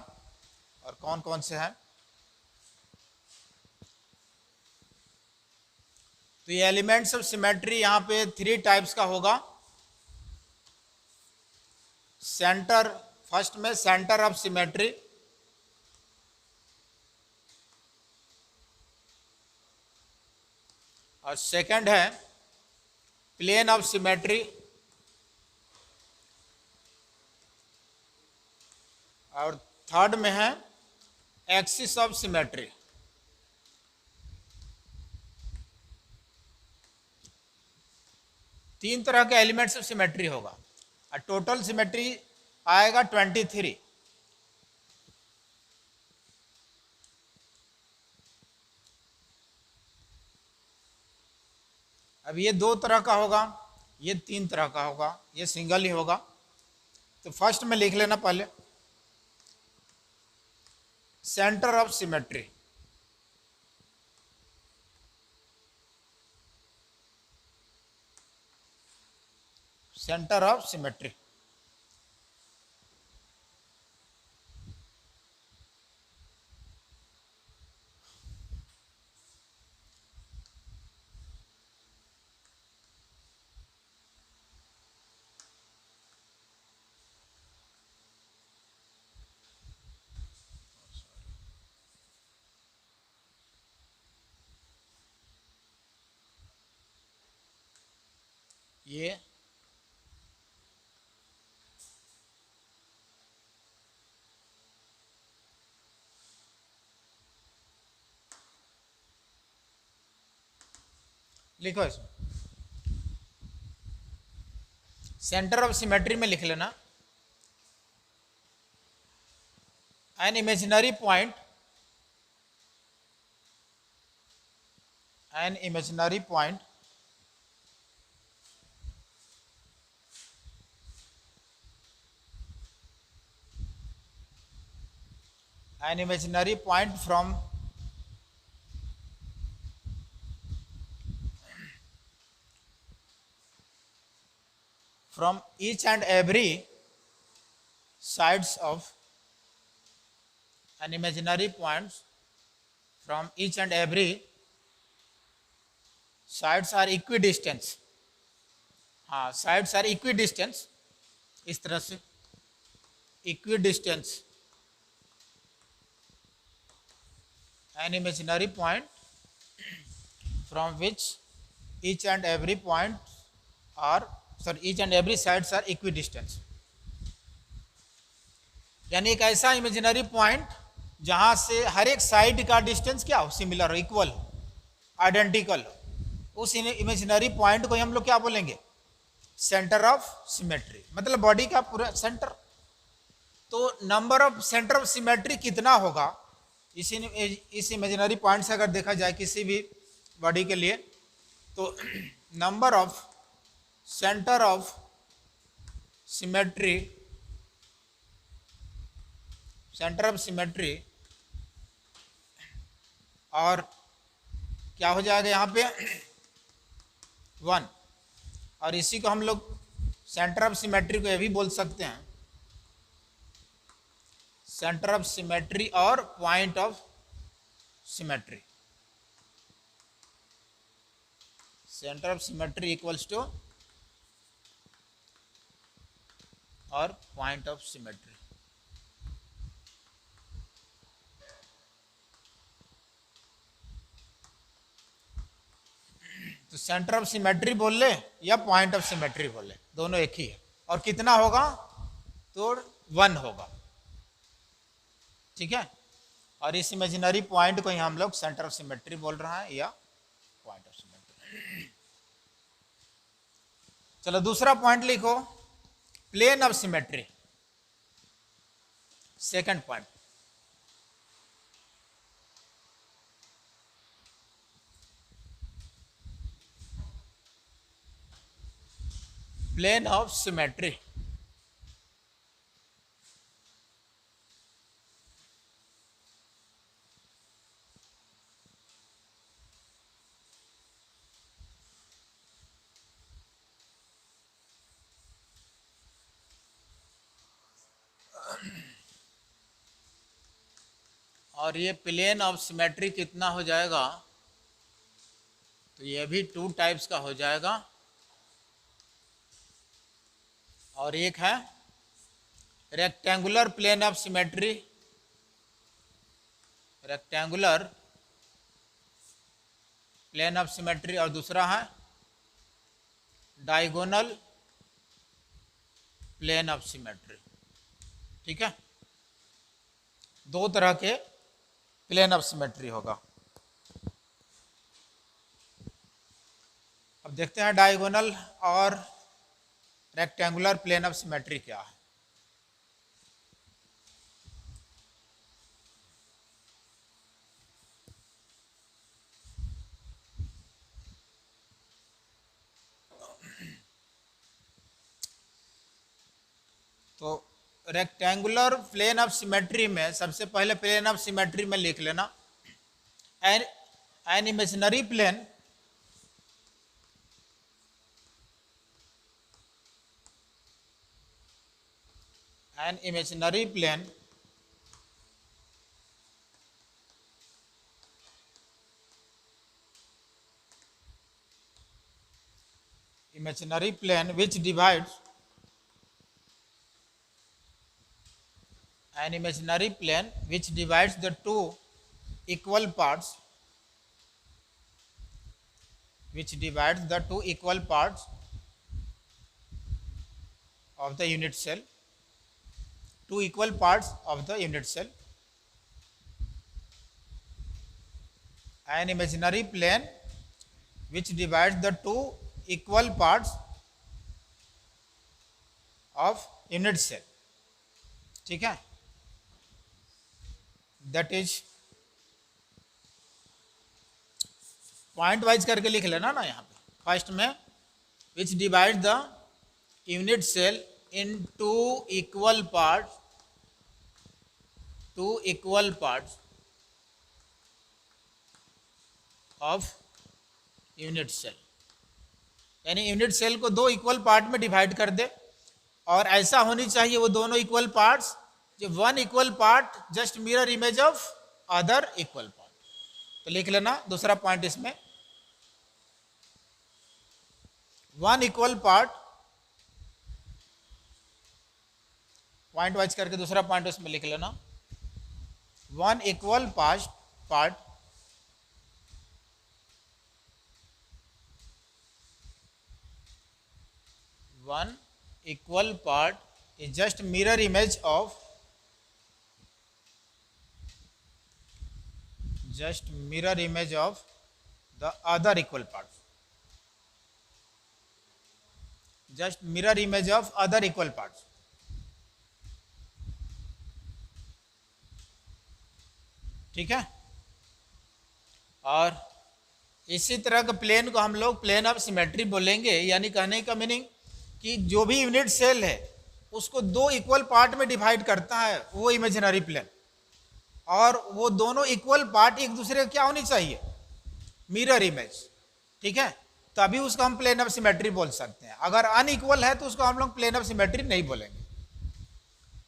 और कौन कौन से हैं। तो ये एलिमेंट्स ऑफ सिमेट्री यहाँ पे 3 टाइप्स का होगा। सेंटर, फर्स्ट में सेंटर ऑफ सिमेट्री, और सेकंड है प्लेन ऑफ सिमेट्री, और थर्ड में है एक्सिस ऑफ सिमेट्री। तीन तरह के एलिमेंट्स ऑफ सिमेट्री होगा, और टोटल सिमेट्री आएगा 23। अब ये 2 तरह का होगा, ये 3 तरह का होगा, ये सिंगल ही होगा। तो फर्स्ट में लिख लेना पहले, centre of symmetry. Centre of symmetry, ये लिखो, इसमें सेंटर ऑफ सिमेट्री में लिख लेना, an imaginary point, an imaginary point an imaginary point from each and every sides of an imaginary points from each and every sides are equidistant। हाँ, sides are equidistant, इस तरह से equidistant, an imaginary point from which each and every point are each and every sides are equidistant। यानी एक ऐसा इमेजिनरी पॉइंट जहां से हर एक साइड का डिस्टेंस क्या हो, सिमिलर हो, इक्वल हो, आइडेंटिकल हो। उस इमेजिनरी पॉइंट को हम लोग क्या बोलेंगे, सेंटर ऑफ सिमेट्री, मतलब बॉडी का पूरा सेंटर। तो number of centre of symmetry कितना होगा इस इमेजिनरी पॉइंट से अगर देखा जाए किसी भी बॉडी के लिए, तो number of centre of symmetry, centre of symmetry, और क्या हो जाएगा यहाँ पे 1। और इसी को हम लोग सेंटर ऑफ सिमेट्री को ये भी बोल सकते हैं सेंटर ऑफ सिमेट्री और point of symmetry. Centre of symmetry equals to और पॉइंट ऑफ सिमेट्री। तो सेंटर ऑफ सिमेट्री बोल ले या पॉइंट ऑफ सिमेट्री बोल ले, दोनों एक ही है। और कितना होगा, तो 1 होगा, ठीक है। और इस इमेजिनरी पॉइंट को यहाँ हम लोग सेंटर ऑफ सिमेट्री बोल रहा है या पॉइंट ऑफ सिमेट्री। चलो दूसरा पॉइंट लिखो, plane of symmetry, second point. Plane of symmetry. और ये प्लेन ऑफ सिमेट्री कितना हो जाएगा, तो ये भी 2 टाइप्स का हो जाएगा। और एक है rectangular plane of symmetry, rectangular plane of symmetry, और दूसरा है डायगोनल प्लेन ऑफ सिमेट्री। ठीक है, 2 तरह के प्लेन ऑफ सिमेट्री होगा। अब देखते हैं डायगोनल और रेक्टेंगुलर प्लेन ऑफ सिमेट्री क्या है। तो रेक्टेंगुलर प्लेन ऑफ सिमेट्री में सबसे पहले प्लेन ऑफ सिमेट्री में लिख लेना an imaginary plane an imaginary plane which divides an imaginary plane which divides the two equal parts of the unit cell, two equal parts of the unit cell. An imaginary plane which divides the two equal parts of unit cell. ठीक है, दैट इज पॉइंट वाइज करके लिख लेना ना यहाँ पे। फर्स्ट में which divide the unit cell in two equal parts of unit cell, यानी यूनिट सेल को 2 इक्वल पार्ट में डिवाइड कर दे, और ऐसा होनी चाहिए वो दोनों इक्वल पार्ट्स जो 1 equal part just mirror image of other equal part. तो लिख लेना दूसरा पॉइंट इसमें, 1 इक्वल पार्ट, पॉइंट वाइज करके दूसरा पॉइंट उसमें लिख लेना, 1 equal part is just mirror image of the other equal parts, just mirror image of other equal parts। ठीक है, और इसी तरह का प्लेन को हम लोग प्लेन ऑफ सिमेट्री बोलेंगे, यानी कहने का मीनिंग कि जो भी यूनिट सेल है उसको 2 इक्वल पार्ट में डिवाइड करता है वो इमेजिनरी प्लेन, और वो दोनों इक्वल पार्ट एक दूसरे का क्या होनी चाहिए, मिरर इमेज। ठीक है, तभी उसको हम प्लेन ऑफ सिमेट्री बोल सकते हैं। अगर अनइक्वल है तो उसको हम लोग प्लेन ऑफ सिमेट्री नहीं बोलेंगे।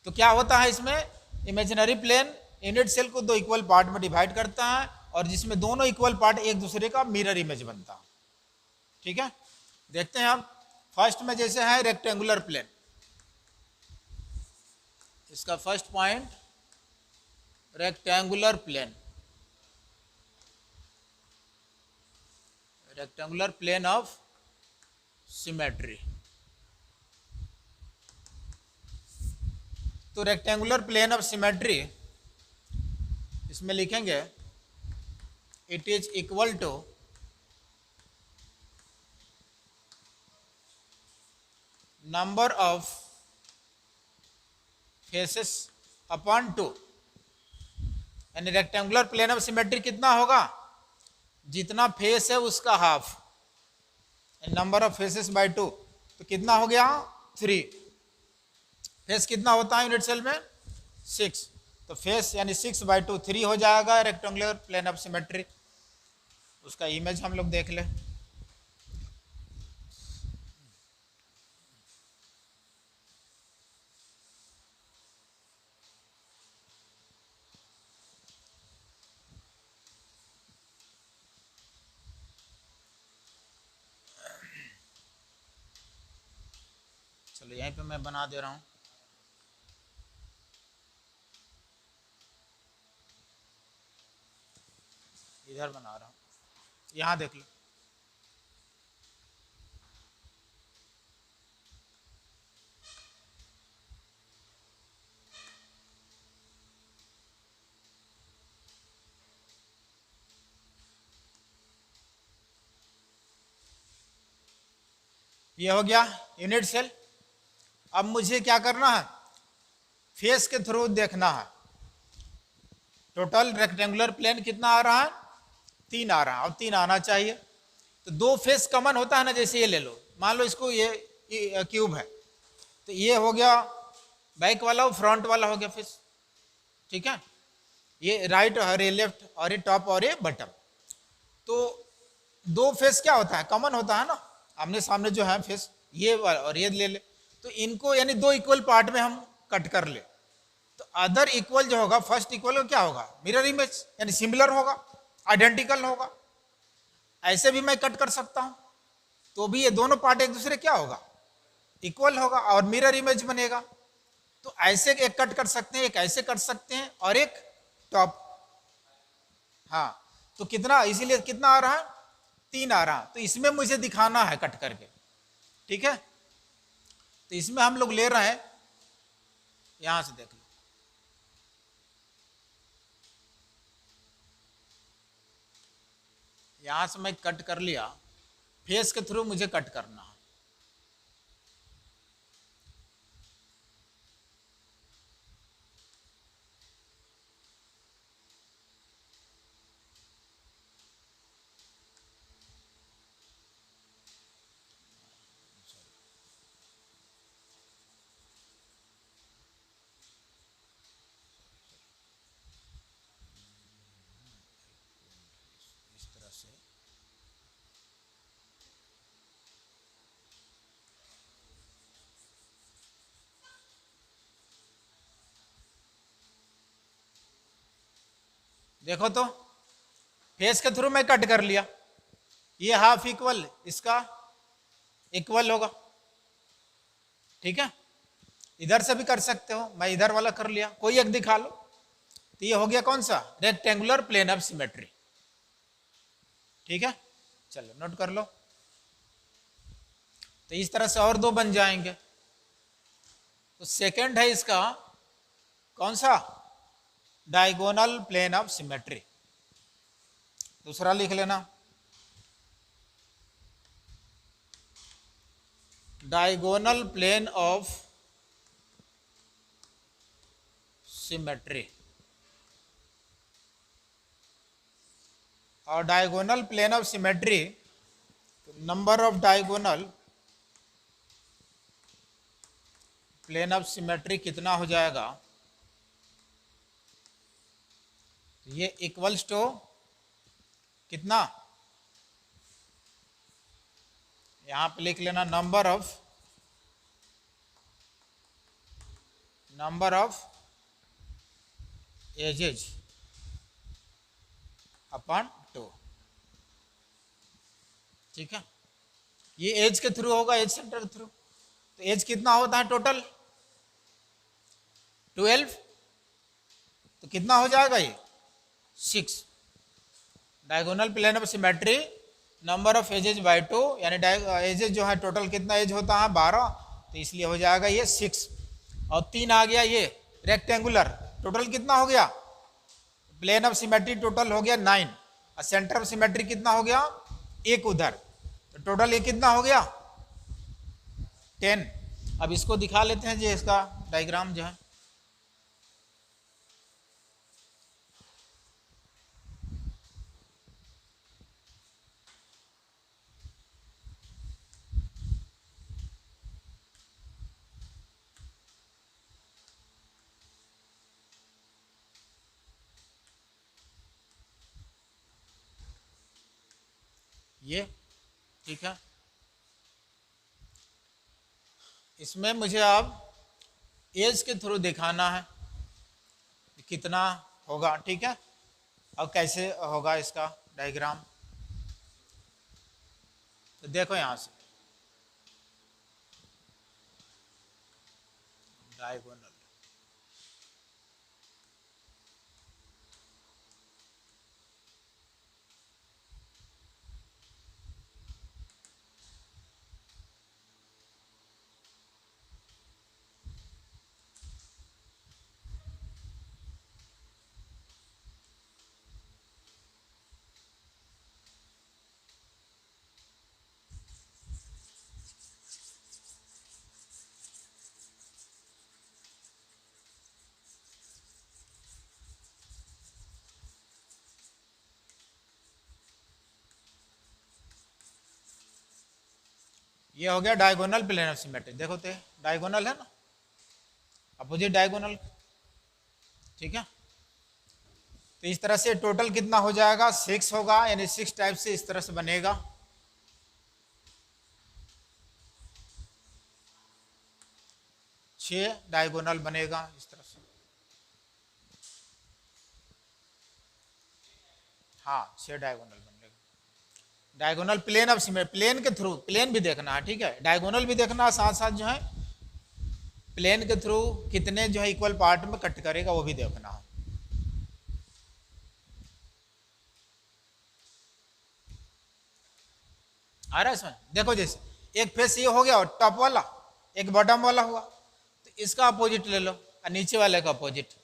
तो क्या होता है इसमें, इमेजिनरी प्लेन यूनिट सेल को 2 इक्वल पार्ट में डिवाइड करता है, और जिसमें दोनों इक्वल पार्ट एक दूसरे का मिरर इमेज बनता है। ठीक है, देखते हैं हम फर्स्ट में जैसे है रेक्टेंगुलर प्लेन, इसका first point rectangular plane of symmetry. तो रेक्टेंगुलर प्लेन ऑफ सिमेट्री इसमें लिखेंगे it is equal to number of faces upon 2, यानी रेक्टेंगुलर प्लेन ऑफ सिमेट्री कितना होगा, जितना फेस है उसका half, number of faces by 2। तो कितना हो गया 3। फेस कितना होता है यूनिट सेल में 6, तो फेस यानी 6/2 3 हो जाएगा रेक्टेंगुलर प्लेन ऑफ सिमेट्री। उसका इमेज हम लोग देख लें। चलो यहीं पे मैं बना दे रहा हूँ। इधर बना रहा हूँ, यहाँ देख लो। ये हो गया यूनिट सेल। अब मुझे क्या करना है, फेस के थ्रू देखना है। टोटल रेक्टेंगुलर प्लेन कितना आ रहा है 3 आ रहा है, और 3 आना चाहिए। तो 2 फेस कॉमन होता है ना, जैसे ये ले लो, मान लो इसको ये क्यूब है, तो ये हो गया बैक वाला और फ्रंट वाला हो गया फेस, ठीक है। ये राइट और ये लेफ्ट, और ये टॉप और ये बटम। तो 2 फेस क्या होता है कॉमन होता है ना, आमने सामने जो है फेस ये और ये ले ले, तो इनको यानी 2 इक्वल पार्ट में हम कट कर ले। तो अदर इक्वल जो होगा, फर्स्ट इक्वल क्या होगा मिरर इमेज, यानी सिमिलर होगा, आइडेंटिकल होगा। ऐसे भी मैं कट कर सकता हूं, तो भी ये दोनों पार्ट एक दूसरे क्या होगा इक्वल होगा और मिरर इमेज बनेगा। तो ऐसे एक कट कर सकते हैं, एक ऐसे कर सकते हैं, और एक टॉप। हाँ, तो कितना, इसीलिए कितना आ रहा है 3 आ रहा है। तो इसमें मुझे दिखाना है कट करके, ठीक है। तो इसमें हम लोग ले रहे हैं, यहां से देख लो, यहां से मैं कट कर लिया, फेस के थ्रू मुझे कट करना है। इस तरह से देखो, तो फेस के थ्रू मैं कट कर लिया, ये हाफ इक्वल इसका इक्वल होगा, ठीक है। इधर से भी कर सकते हो, मैं इधर वाला कर लिया, कोई एक दिखा लो। तो ये हो गया कौन सा रेक्टेंगुलर प्लेन ऑफ सिमेट्री, ठीक है। चलो नोट कर लो। तो इस तरह से और 2 बन जाएंगे। तो सेकंड है इसका कौन सा डायगोनल प्लेन ऑफ सिमेट्री। दूसरा लिख लेना, डायगोनल प्लेन ऑफ सिमेट्री। और diagonal plane of symmetry, number of diagonal plane of symmetry कितना हो जाएगा, ये इक्वल्स टू कितना, यहां पे लिख लेना नंबर ऑफ एजेज अपॉन 2, ठीक है। ये एज के थ्रू होगा, एज सेंटर के थ्रू। तो एज कितना होता है टोटल 12, तो कितना हो जाएगा ये 6। Diagonal plane of symmetry number of edges by 2, यानी एजेज जो है टोटल कितना एज होता है 12, तो इसलिए हो जाएगा ये 6। और 3 आ गया ये रेक्टेंगुलर, टोटल कितना हो गया प्लेन ऑफ सिमेट्री टोटल हो गया 9, और सेंटर ऑफ सिमेट्री कितना हो गया 1 उधर, तो टोटल ये कितना हो गया 10। अब इसको दिखा लेते हैं, जो इसका डायग्राम जो है, ये, ठीक है। इसमें मुझे अब एज के थ्रू दिखाना है कितना होगा, ठीक है। अब कैसे होगा इसका डायग्राम, तो देखो यहां से डायगोनल, ये हो गया डायगोनल प्लेन ऑफ सिमेट्री। देखो तो डायगोनल है ना, अपोजिट डायगोनल, ठीक है। तो इस तरह से टोटल कितना हो जाएगा, 6 होगा, यानी 6 टाइप से इस तरह से बनेगा। छह डायगोनल बनेगा इस तरह से, हाँ 6 डायगोनल बनेगा। Diagonal plane of symmetry, plane के थ्रू, प्लेन भी देखना है, ठीक है, डायगोनल भी देखना है, साथ साथ जो है प्लेन के थ्रू कितने जो है इक्वल पार्ट में कट करेगा वो भी देखना है। आ रहा है इसमें, देखो जैसे एक फेस ये हो गया और टॉप वाला एक बॉटम वाला हुआ, तो इसका अपोजिट ले लो और नीचे वाले का अपोजिट,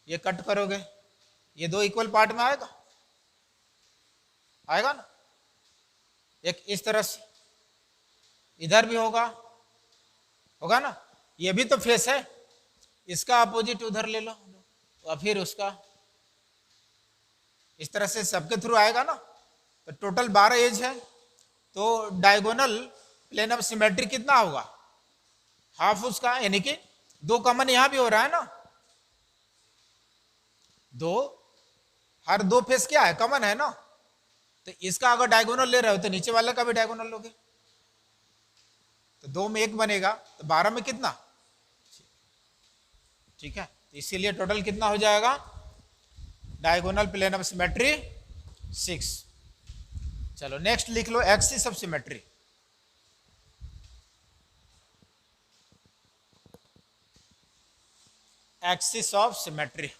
ये कट करोगे, ये दो इक्वल पार्ट में आएगा, आएगा ना। एक इस तरह से इधर भी होगा, होगा ना, ये भी तो फेस है, इसका अपोजिट उधर ले लो और फिर उसका, इस तरह से सबके थ्रू आएगा ना। तो टोटल 12 एज है, तो डायगोनल प्लेन ऑफ सिमेट्री कितना होगा, हाफ उसका, यानी कि 2 कॉमन यहां भी हो रहा है ना, 2, हर 2 फेस क्या है, कॉमन है ना। तो इसका अगर डायगोनल ले रहे हो तो नीचे वाले का भी डायगोनल लोगे, तो 2 में 1 बनेगा, तो 12 में कितना, ठीक है। तो इसीलिए टोटल कितना हो जाएगा, डायगोनल प्लेन ऑफ सिमेट्री 6। चलो नेक्स्ट लिख लो axis of symmetry. Axis of symmetry,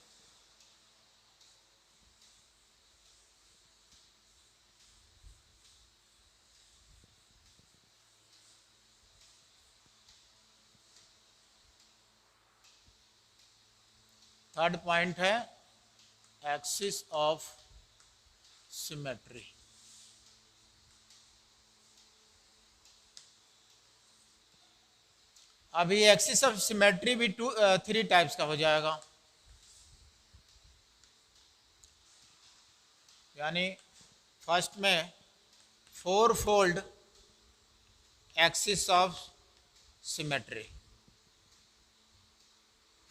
third point है एक्सिस ऑफ सिमेट्री। अभी एक्सिस ऑफ सिमेट्री भी 3 टाइप्स का हो जाएगा, यानी फर्स्ट में 4 fold axis of symmetry,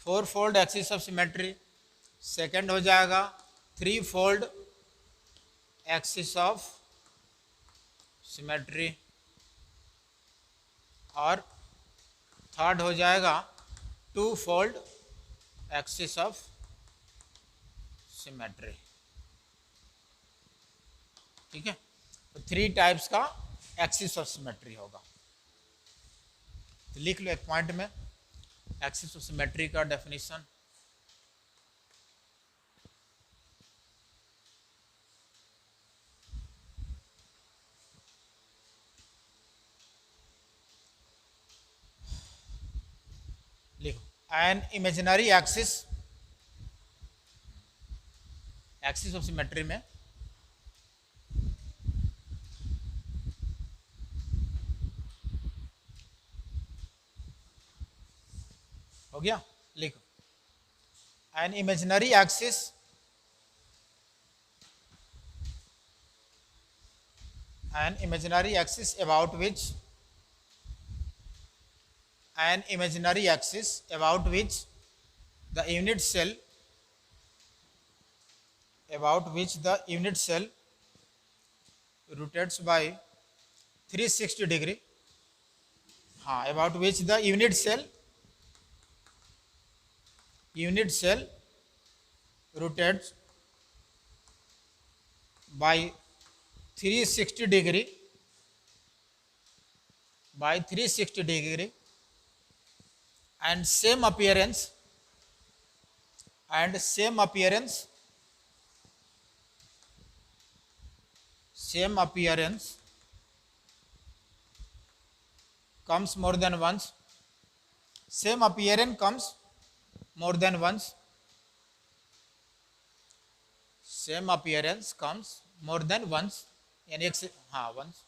4 fold axis of symmetry. Second हो जाएगा 3 फोल्ड एक्सिस ऑफ सिमेट्री, और थर्ड हो जाएगा 2 फोल्ड एक्सिस ऑफ सिमेट्री, ठीक है। तो 3 टाइप्स का एक्सिस ऑफ सिमेट्री होगा। तो लिख लो एक पॉइंट में एक्सिस ऑफ सिमेट्री का डेफिनेशन। लिखो an imaginary axis, axis of symmetry में हो गया, लिखो an imaginary axis about which an imaginary axis about which the unit cell rotates by 360 degree, about which the unit cell rotates by 360 degree and same appearance comes more than once. Same appearance comes more than once. Same appearance comes more than once, यानी एक से once,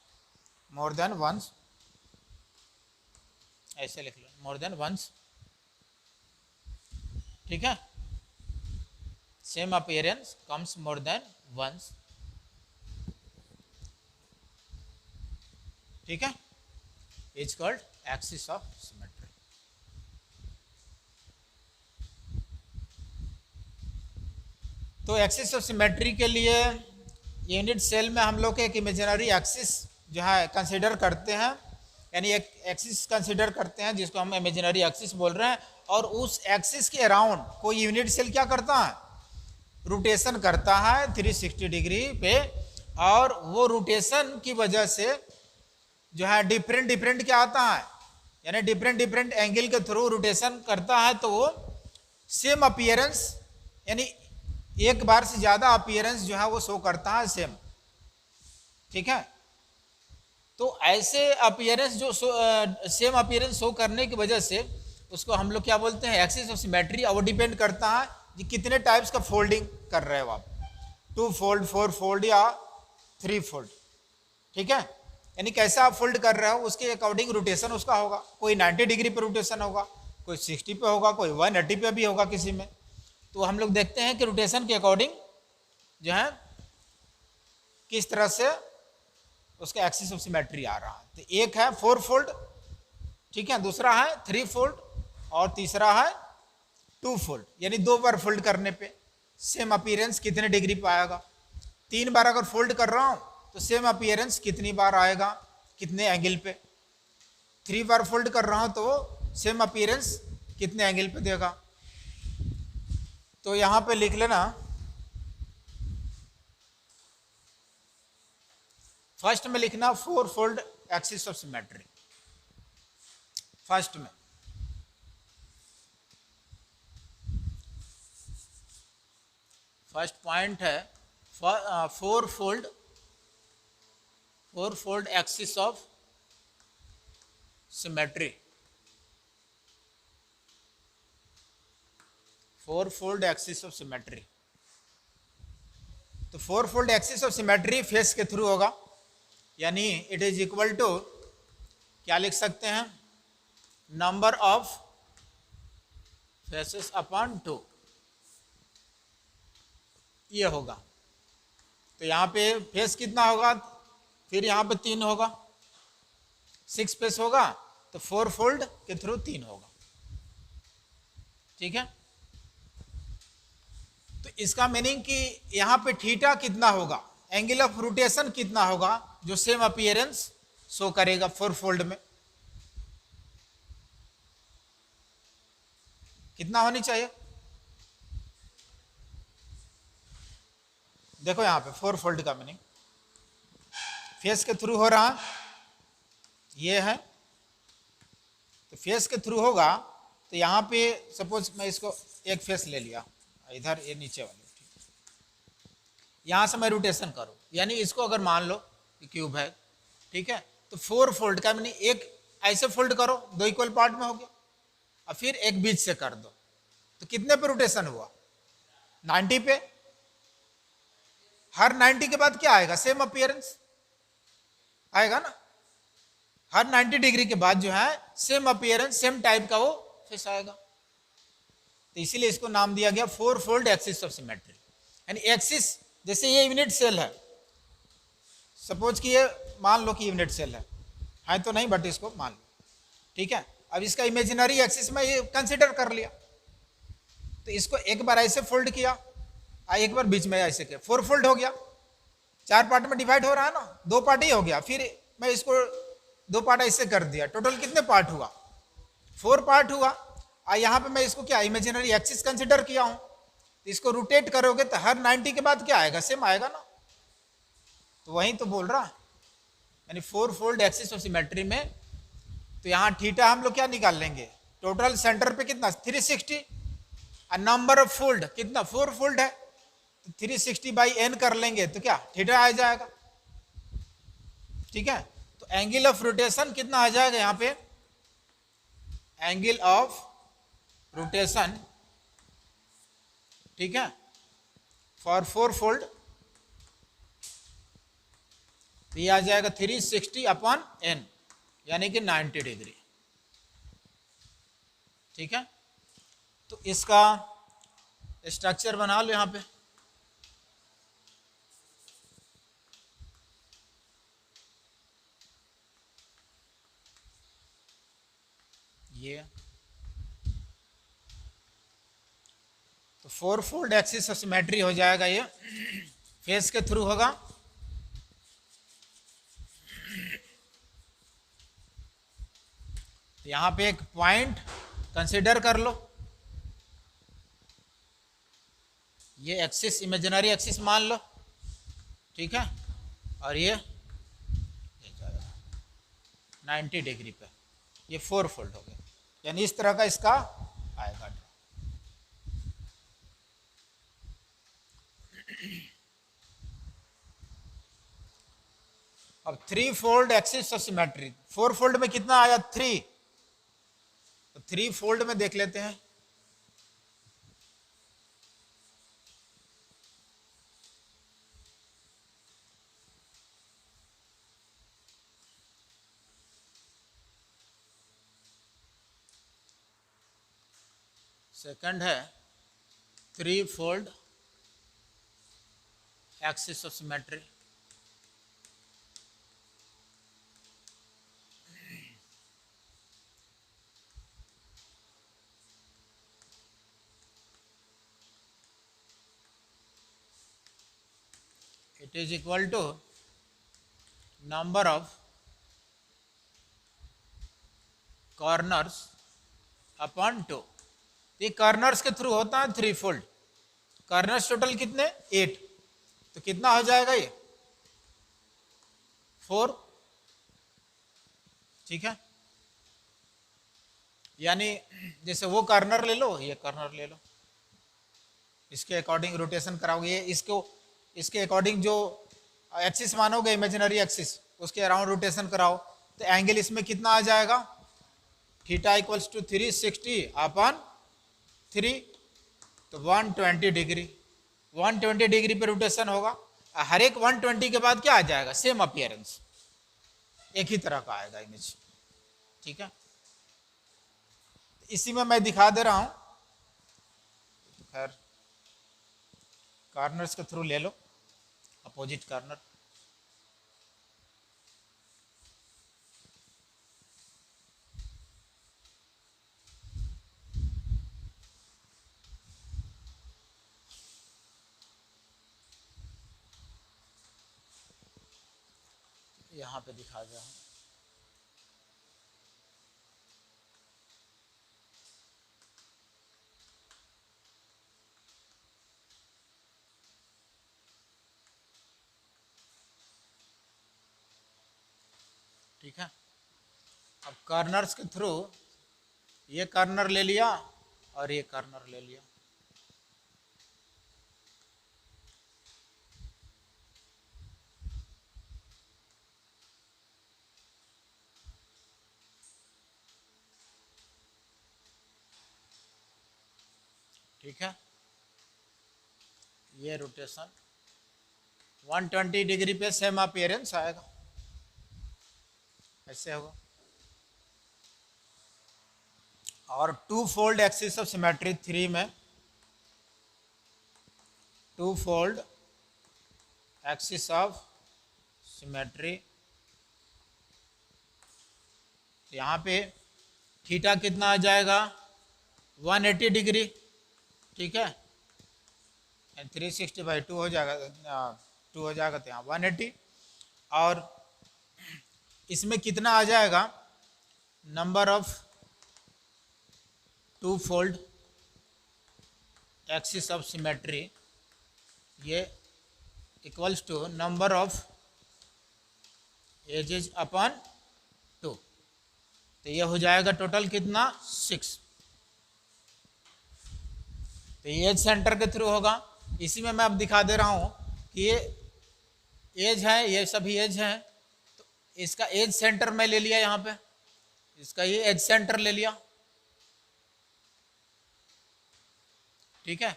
more than once, ऐसे लिख लो, more than once, ठीक है. Same appearance comes more than once, ठीक है. Is called axis of symmetry. तो एक्सिस ऑफ सिमेट्री के लिए यूनिट सेल में हम लोग एक इमेजिनरी एक्सिस जो है कंसीडर करते हैं, यानी एक एक्सिस कंसीडर करते हैं जिसको हम इमेजिनरी एक्सिस बोल रहे हैं, और उस एक्सिस के अराउंड कोई यूनिट सेल क्या करता है, रोटेशन करता है 360 डिग्री पे, और वो रोटेशन की वजह से जो है डिफरेंट क्या आता है, यानी डिफरेंट एंगल के थ्रू रोटेशन करता है, तो वो सेम अपीयरेंस, यानी एक बार से ज्यादा अपीयरेंस जो है वो शो करता है सेम, ठीक है. तो ऐसे अपीयरेंस जो सेम अपीयरेंस शो करने की वजह से उसको हम लोग क्या बोलते हैं, एक्सिस ऑफ सिमेट्री. और वो डिपेंड करता है कि कितने टाइप्स का फोल्डिंग कर रहे हो आप, 2 फोल्ड, 4 फोल्ड या 3 फोल्ड, ठीक है. यानी कैसा आप फोल्ड कर रहे हो उसके अकॉर्डिंग रोटेशन उसका होगा. कोई 90 डिग्री पे रोटेशन होगा, कोई 60 पे होगा, कोई 180 पे भी होगा किसी में. तो हम लोग देखते हैं कि रोटेशन के अकॉर्डिंग जो है किस तरह से उसका एक्सिस ऑफ सिमेट्री आ रहा है. तो एक है 4 फोल्ड, ठीक है, दूसरा है 3 फोल्ड, और तीसरा है 2 फोल्ड, यानी 2 बार फोल्ड करने पे सेम अपीयरेंस कितने डिग्री पे आएगा. 3 बार अगर फोल्ड कर रहा हूं तो सेम अपीयरेंस कितनी बार आएगा, कितने एंगल पे. 3 बार फोल्ड कर रहा हूं तो सेम अपीयरेंस कितने एंगल पे देगा. तो यहां पे लिख लेना, फर्स्ट में लिखना 4 fold axis of symmetry. First में फर्स्ट पॉइंट है 4 fold axis of symmetry. 4 fold axis of symmetry. तो 4 fold axis of symmetry face के थ्रू होगा, यानी इट इज इक्वल टू क्या लिख सकते हैं, नंबर ऑफ फेसेस अपॉन 2, ये होगा. तो यहाँ पे फेस कितना होगा, फिर यहाँ पे 3 होगा, 6 फेस होगा, तो 4 फोल्ड के थ्रू 3 होगा, ठीक है. तो इसका मीनिंग कि यहाँ पे थीटा कितना होगा, एंगल ऑफ रोटेशन कितना होगा जो सेम अपीयरेंस शो करेगा 4 फोल्ड में, कितना होनी चाहिए. देखो यहाँ पे 4 फोल्ड का मीनिंग फेस के थ्रू हो रहा, ये है, तो फेस के थ्रू होगा. तो यहाँ पे सपोज मैं इसको एक फेस ले लिया इधर, ये नीचे वाले, यहाँ से मैं रोटेशन करूँ, यानी इसको अगर मान लो कि क्यूब है, ठीक है, तो 4 फोल्ड का मीनिंग एक ऐसे फोल्ड करो, 2 इक्वल पार्ट में हो गया, और फिर एक बीच से कर दो, तो कितने पे रोटेशन हुआ, 90 पे. हर 90 के बाद क्या आएगा, सेम अपीयरेंस आएगा ना. हर 90 डिग्री के बाद जो है सेम अपीयरेंस, सेम टाइप का वो फेस आएगा. तो इसीलिए इसको नाम दिया गया 4 फोल्ड एक्सिस ऑफ सिमेट्री. यानी एक्सिस, जैसे ये यूनिट सेल है, सपोज कि ये मान लो कि यूनिट सेल है तो नहीं, बट इसको मान लो, ठीक है. अब इसका इमेजिनरी एक्सिस में ये कंसिडर कर लिया, तो इसको एक बार ऐसे फोल्ड किया, एक बार बीच में ऐसे किया, 4 फोल्ड हो गया. 4 पार्ट में डिवाइड हो रहा है ना, 2 पार्ट ही हो गया, फिर मैं इसको 2 पार्ट ऐसे कर दिया, टोटल कितने पार्ट हुआ, 4 पार्ट हुआ। और यहाँ पे मैं इसको क्या इमेजिनरी एक्सिस कंसिडर किया हूँ, तो इसको रोटेट करोगे तो हर 90 के बाद क्या आएगा, सेम आएगा ना। तो वही तो बोल रहा, यानी 4 फोल्ड एक्सिस ऑफ सिमेट्री में, तो यहाँ थीटा हम लोग क्या निकाल लेंगे, टोटल सेंटर पे कितना 360, और नंबर ऑफ फोल्ड कितना 4 फोल्ड है, तो 360/n कर लेंगे तो क्या थीटा आ जाएगा। ठीक है, तो एंगल ऑफ रोटेशन कितना आ जाएगा यहाँ पे, एंगल ऑफ रोटेशन, ठीक है, फॉर 4 फोल्ड, तो ये आ जाएगा 360/n यानी कि 90 डिग्री। ठीक है, तो इसका स्ट्रक्चर बना लो यहां पे। ये तो 4 फोल्ड एक्सिस ऑफ सिमेट्री हो जाएगा, ये फेस के थ्रू होगा। तो यहां पे एक पॉइंट कंसीडर कर लो, ये एक्सिस इमेजिनरी एक्सिस मान लो, ठीक है, और ये 90 डिग्री पे, ये 4 फोल्ड हो गया, यानी इस तरह का इसका आएगा। अब 3 fold axis of symmetry, 4 fold में कितना आया 3, तो 3 फोल्ड में देख लेते हैं। सेकंड है 3 fold axis of symmetry, it is equal to number of corners upon 2। ये कॉर्नर्स के थ्रू होता है 3 फोल्ड, कॉर्नर्स टोटल कितने 8, तो कितना हो जाएगा ये 4। ठीक है, यानी जैसे वो कॉर्नर ले लो, ये कॉर्नर ले लो, इसके अकॉर्डिंग रोटेशन कराओगे, ये इसके अकॉर्डिंग जो एक्सिस मानोगे इमेजिनरी एक्सिस, उसके अराउंड रोटेशन कराओ, तो एंगल इसमें कितना आ जाएगा, थीटा इक्वल्स टू 360/3, तो 120 डिग्री, 120 डिग्री पे रोटेशन होगा। हर एक 120 के बाद क्या आ जाएगा, सेम अपीयरेंस, एक ही तरह का आएगा इमेज। ठीक है, इसी में मैं दिखा दे रहा हूं, खैर कॉर्नर्स के थ्रू ले लो, अपोजिट कॉर्नर, यहां पे दिखा दे रहा हूं। ठीक है, अब कॉर्नर्स के थ्रू ये कॉर्नर ले लिया और ये कॉर्नर ले लिया, ठीक है, ये रोटेशन 120 डिग्री पे सेम अपीयरेंस आएगा, ऐसे होगा। और 2 फोल्ड एक्सिस ऑफ सिमेट्री 3 में, 2 फोल्ड एक्सिस ऑफ सिमेट्री, यहाँ पे थीटा कितना आ जाएगा 180 डिग्री, ठीक है, 360/2 हो जाएगा, 2 हो जाएगा, तो यहाँ 180। और इसमें कितना आ जाएगा, number of two fold axis of symmetry, ये equals to number of edges upon 2, तो ये हो जाएगा टोटल कितना, 6। तो ये एज सेंटर के थ्रू होगा। इसी में मैं अब दिखा दे रहा हूँ कि ये एज है, ये सभी एज हैं, तो इसका एज सेंटर मैं ले लिया यहाँ पे, इसका ये एज सेंटर ले लिया, ठीक है।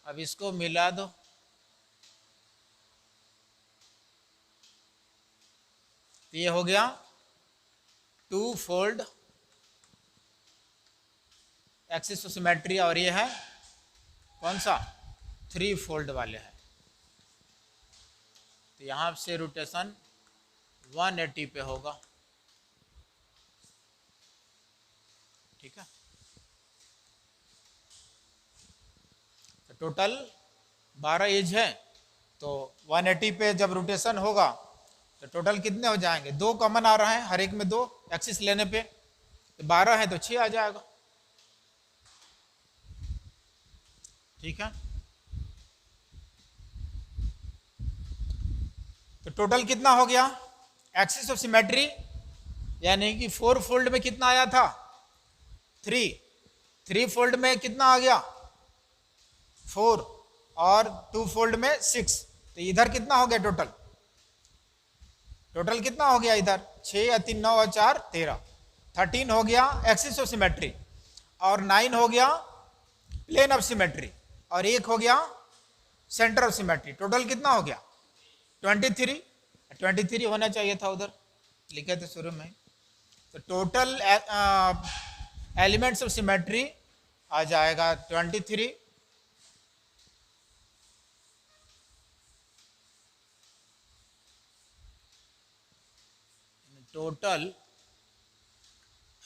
अब इसको मिला दो, तो ये हो गया 2 फोल्ड एक्सिस ऑफ सिमेट्री, और ये है कौन सा, 3 फोल्ड वाले है। तो यहाँ से रोटेशन 180 पे होगा, ठीक है। तो टोटल 12 एज है, तो 180 पे जब रोटेशन होगा तो टोटल कितने हो जाएंगे, 2 कॉमन आ रहा है, हर एक में 2 एक्सिस लेने पे, तो 12 है तो 6 आ जाएगा, ठीक है। तो टोटल कितना हो गया, एक्सिस ऑफ सिमेट्री यानी कि 4 फोल्ड में कितना आया था, 3 फोल्ड में कितना आ गया, 4, और 2 फोल्ड में 6, तो इधर कितना हो गया टोटल कितना हो गया, इधर 6 या 3 9 और 4 13 हो गया एक्सिस ऑफ सिमेट्री, और 9 हो गया प्लेन ऑफ सिमेट्री, और 1 हो गया सेंटर ऑफ सिमेट्री। टोटल कितना हो गया, 23 होना चाहिए था, उधर लिखे थे शुरू में। तो टोटल एलिमेंट्स ऑफ सिमेट्री आ जाएगा 23, टोटल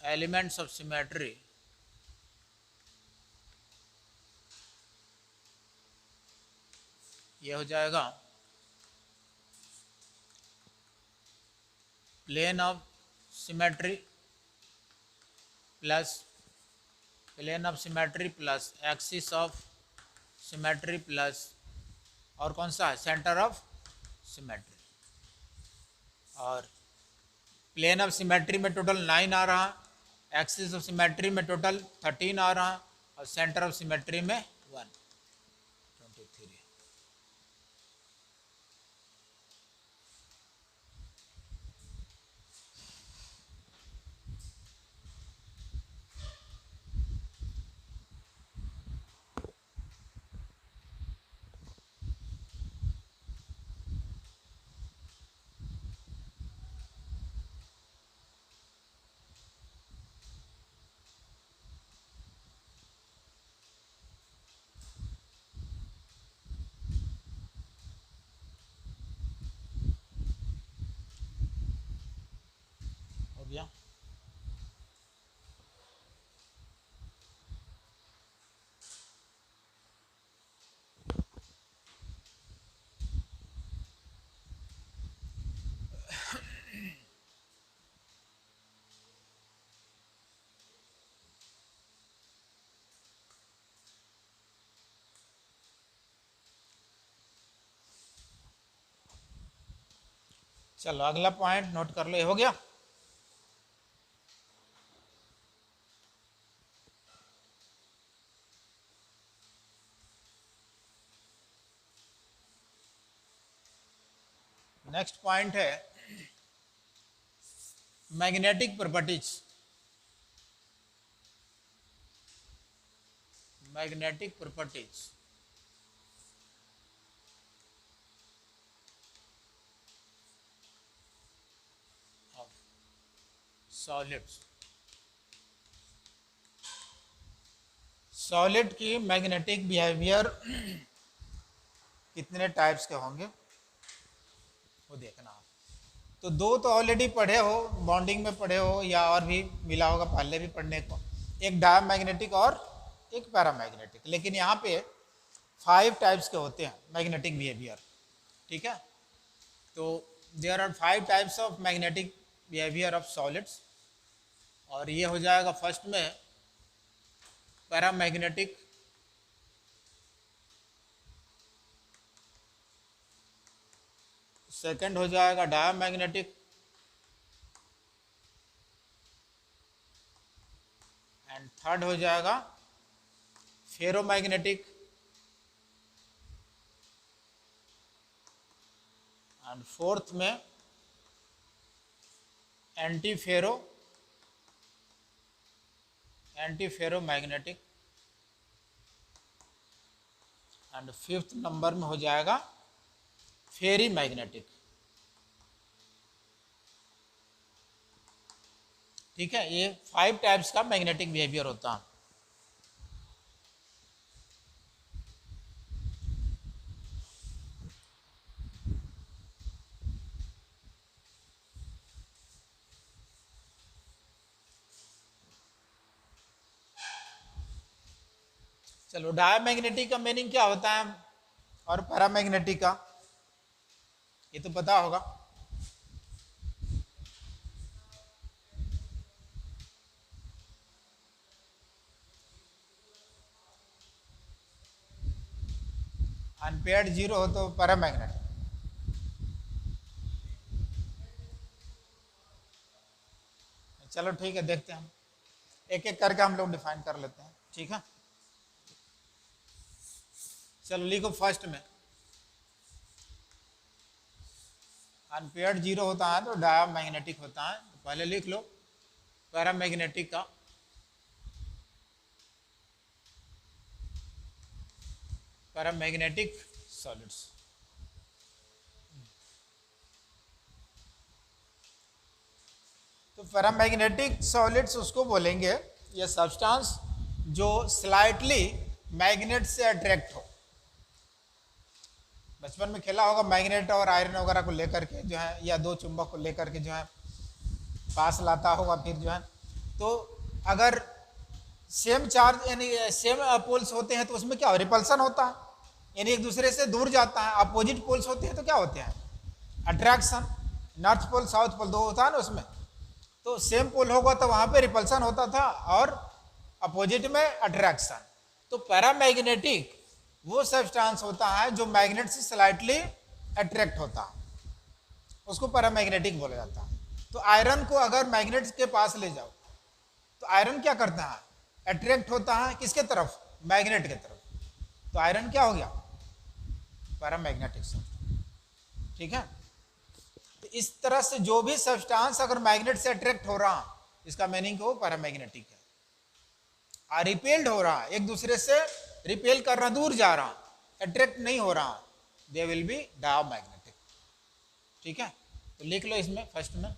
एलिमेंट्स ऑफ सिमेट्री ये हो जाएगा plane of symmetry plus axis of symmetry plus, और कौन सा है, सेंटर ऑफ सिमेट्री। और प्लेन ऑफ सिमेट्री में टोटल 9 आ रहा, एक्सिस ऑफ सिमेट्री में टोटल 13 आ रहा, और सेंटर ऑफ सिमेट्री में 1, 23। हो गया, चलो अगला पॉइंट नोट कर लो, ये हो गया। नेक्स्ट पॉइंट है magnetic properties, magnetic properties of solids. Solid की मैग्नेटिक बिहेवियर कितने टाइप्स के होंगे वो देखना। तो 2 तो ऑलरेडी पढ़े हो, बॉन्डिंग में पढ़े हो, या और भी मिला होगा पहले भी पढ़ने को, एक डायमैग्नेटिक और एक पैरामैग्नेटिक। लेकिन यहाँ पे 5 टाइप्स के होते हैं मैग्नेटिक बिहेवियर, ठीक है। तो there are 5 types of magnetic behaviour of solids, और ये हो जाएगा फर्स्ट में पैरामैग्नेटिक, सेकंड हो जाएगा डायमैग्नेटिक, एंड थर्ड हो जाएगा फेरोमैग्नेटिक, एंड फोर्थ में एंटीफेरोमैग्नेटिक, एंड फिफ्थ नंबर में हो जाएगा फेरी मैग्नेटिक। ठीक है, ये 5 टाइप्स का मैग्नेटिक बिहेवियर होता है। चलो, डायमैग्नेटिक का मीनिंग क्या होता है और पैरामैग्नेटिक का, ये तो पता होगा। अनपेयर्ड जीरो हो तो पैरामैग्नेटिक। चलो ठीक है, देखते हैं हम एक एक करके हम लोग डिफाइन कर लेते हैं। ठीक है, चलो लिखो फर्स्ट में अनपेयर्ड जीरो होता है तो डायमैग्नेटिक होता है। तो पहले लिख लो पैरामैग्नेटिक का। पैरामैग्नेटिक सॉलिड्स, तो पैरामैग्नेटिक सॉलिड्स उसको बोलेंगे ये सब्सटेंस जो स्लाइटली मैग्नेट से अट्रैक्ट हो। बचपन में खेला होगा मैग्नेट और आयरन वगैरह को लेकर के जो है, या दो चुंबक को लेकर के जो है पास लाता होगा, फिर जो है तो अगर सेम चार्ज यानी सेम पोल्स होते हैं तो उसमें क्या रिपल्सन होता है, यानी एक दूसरे से दूर जाता है। अपोजिट पोल्स होते हैं तो क्या होते हैं attraction. North pole south pole दो होता है ना उसमें, तो सेम पोल होगा तो वहां पे रिपल्सन होता था और अपोजिट में अट्रैक्शन। तो पैरामैग्नेटिक वो सब्सटेंस होता है जो मैग्नेट से स्लाइटली अट्रैक्ट होता है, उसको पैरामैग्नेटिक बोला जाता है। तो आयरन को अगर मैग्नेट के पास ले जाओ तो आयरन क्या करता है, अट्रैक्ट होता है किसके तरफ, मैग्नेट के तरफ। तो आयरन क्या हो गया, पैरामैग्नेटिक सब्सटेंस। ठीक है, तो इस तरह से जो भी सब्सटेंस अगर मैग्नेट से अट्रैक्ट हो रहा इसका मीनिंग वो पैरामैग्नेटिक है। और रिपेल्ड हो रहा, एक दूसरे से रिपेल कर रहा, दूर जा रहा, अट्रैक्ट नहीं हो रहा, दे विल बी डायमैग्नेटिक। ठीक है, तो लिख लो इसमें फर्स्ट में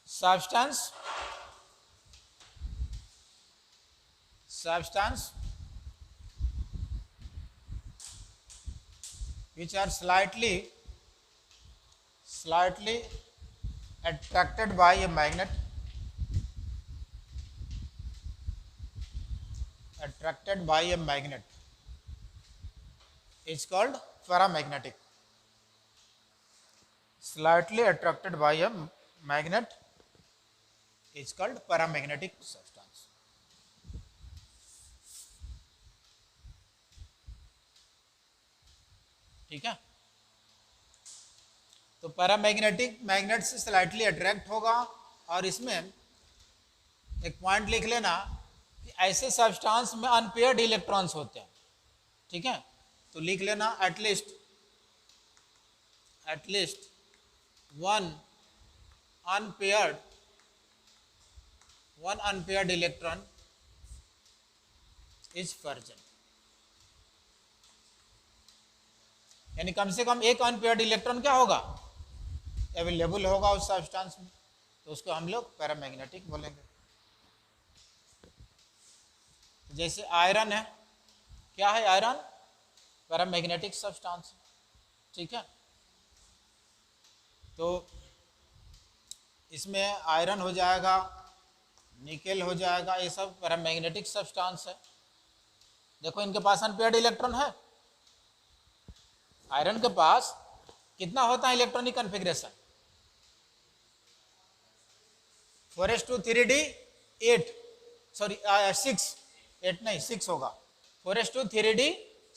substance which are slightly attracted by a magnet, is called paramagnetic. Slightly attracted by a magnet is called paramagnetic substance. ठीक है, तो पैरामैग्नेटिक मैग्नेट से स्लाइटली अट्रैक्ट होगा। और इसमें एक पॉइंट लिख लेना कि ऐसे सब्सटेंस में अनपेयर्ड इलेक्ट्रॉन्स होते हैं। ठीक है, तो लिख लेना at least one unpaired electron is present, यानी कम से कम एक अनपेयर्ड इलेक्ट्रॉन क्या होगा, अवेलेबल होगा उस सब्सटेंस में, तो उसको हम लोग पैरामैग्नेटिक बोलेंगे। जैसे आयरन है, क्या है आयरन, पैरामैग्नेटिक सब्सटेंस। ठीक है, तो इसमें आयरन हो जाएगा, निकेल हो जाएगा, ये सब पैरामैग्नेटिक सब्सटेंस है। देखो इनके पास अनपेयर्ड इलेक्ट्रॉन है। आयरन के पास कितना होता है electronic configuration? 4s2 3d 8, sorry 6, 8 नहीं 6 होगा, 4s2 3d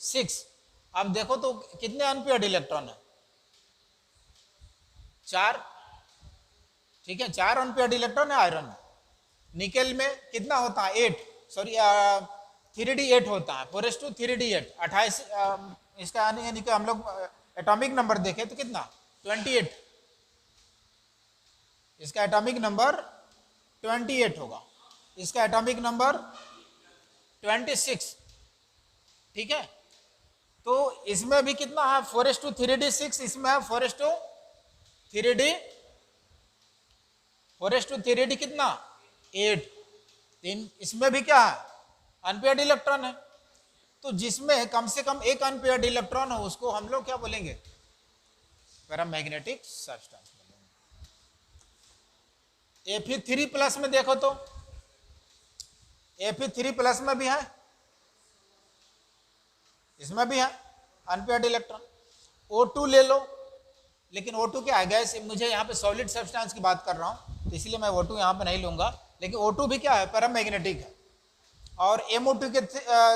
6। अब देखो तो कितने अनपेयर्ड इलेक्ट्रॉन है? 4, ठीक है, 4 अनपेयर्ड इलेक्ट्रॉन है आयरन में। निकेल में कितना होता है? 8, सॉरी 3d 8 होता है, 4s2 3d 8, 28। इसका यानी कि हम लोग एटॉमिक नंबर देखें तो कितना? 28, इसका एटॉमिक नंबर 28 होगा, इसका एटॉमिक नंबर 26, ठीक है। तो इसमें भी कितना है? 4s2 3d 6, इसमें है 4s2 3d कितना? 8। इसमें भी क्या है? अनपेयर्ड इलेक्ट्रॉन है। तो जिसमें कम से कम एक अनपेयर्ड इलेक्ट्रॉन हो उसको हम लोग क्या बोलेंगे? पैरामैग्नेटिक सब्सटेंस बोलेंगे। Fe3+ में देखो तो Fe3+ में भी है, इसमें भी है अनपेयर्ड इलेक्ट्रॉन। O2 ले लो, लेकिन O2 क्या है? गैस, मुझे यहाँ पे सॉलिड सब्सटेंस की बात कर रहा हूँ तो इसलिए मैं O2 यहाँ पे नहीं लूंगा, लेकिन O2 भी क्या है? पैरामैग्नेटिक है। और MO2 के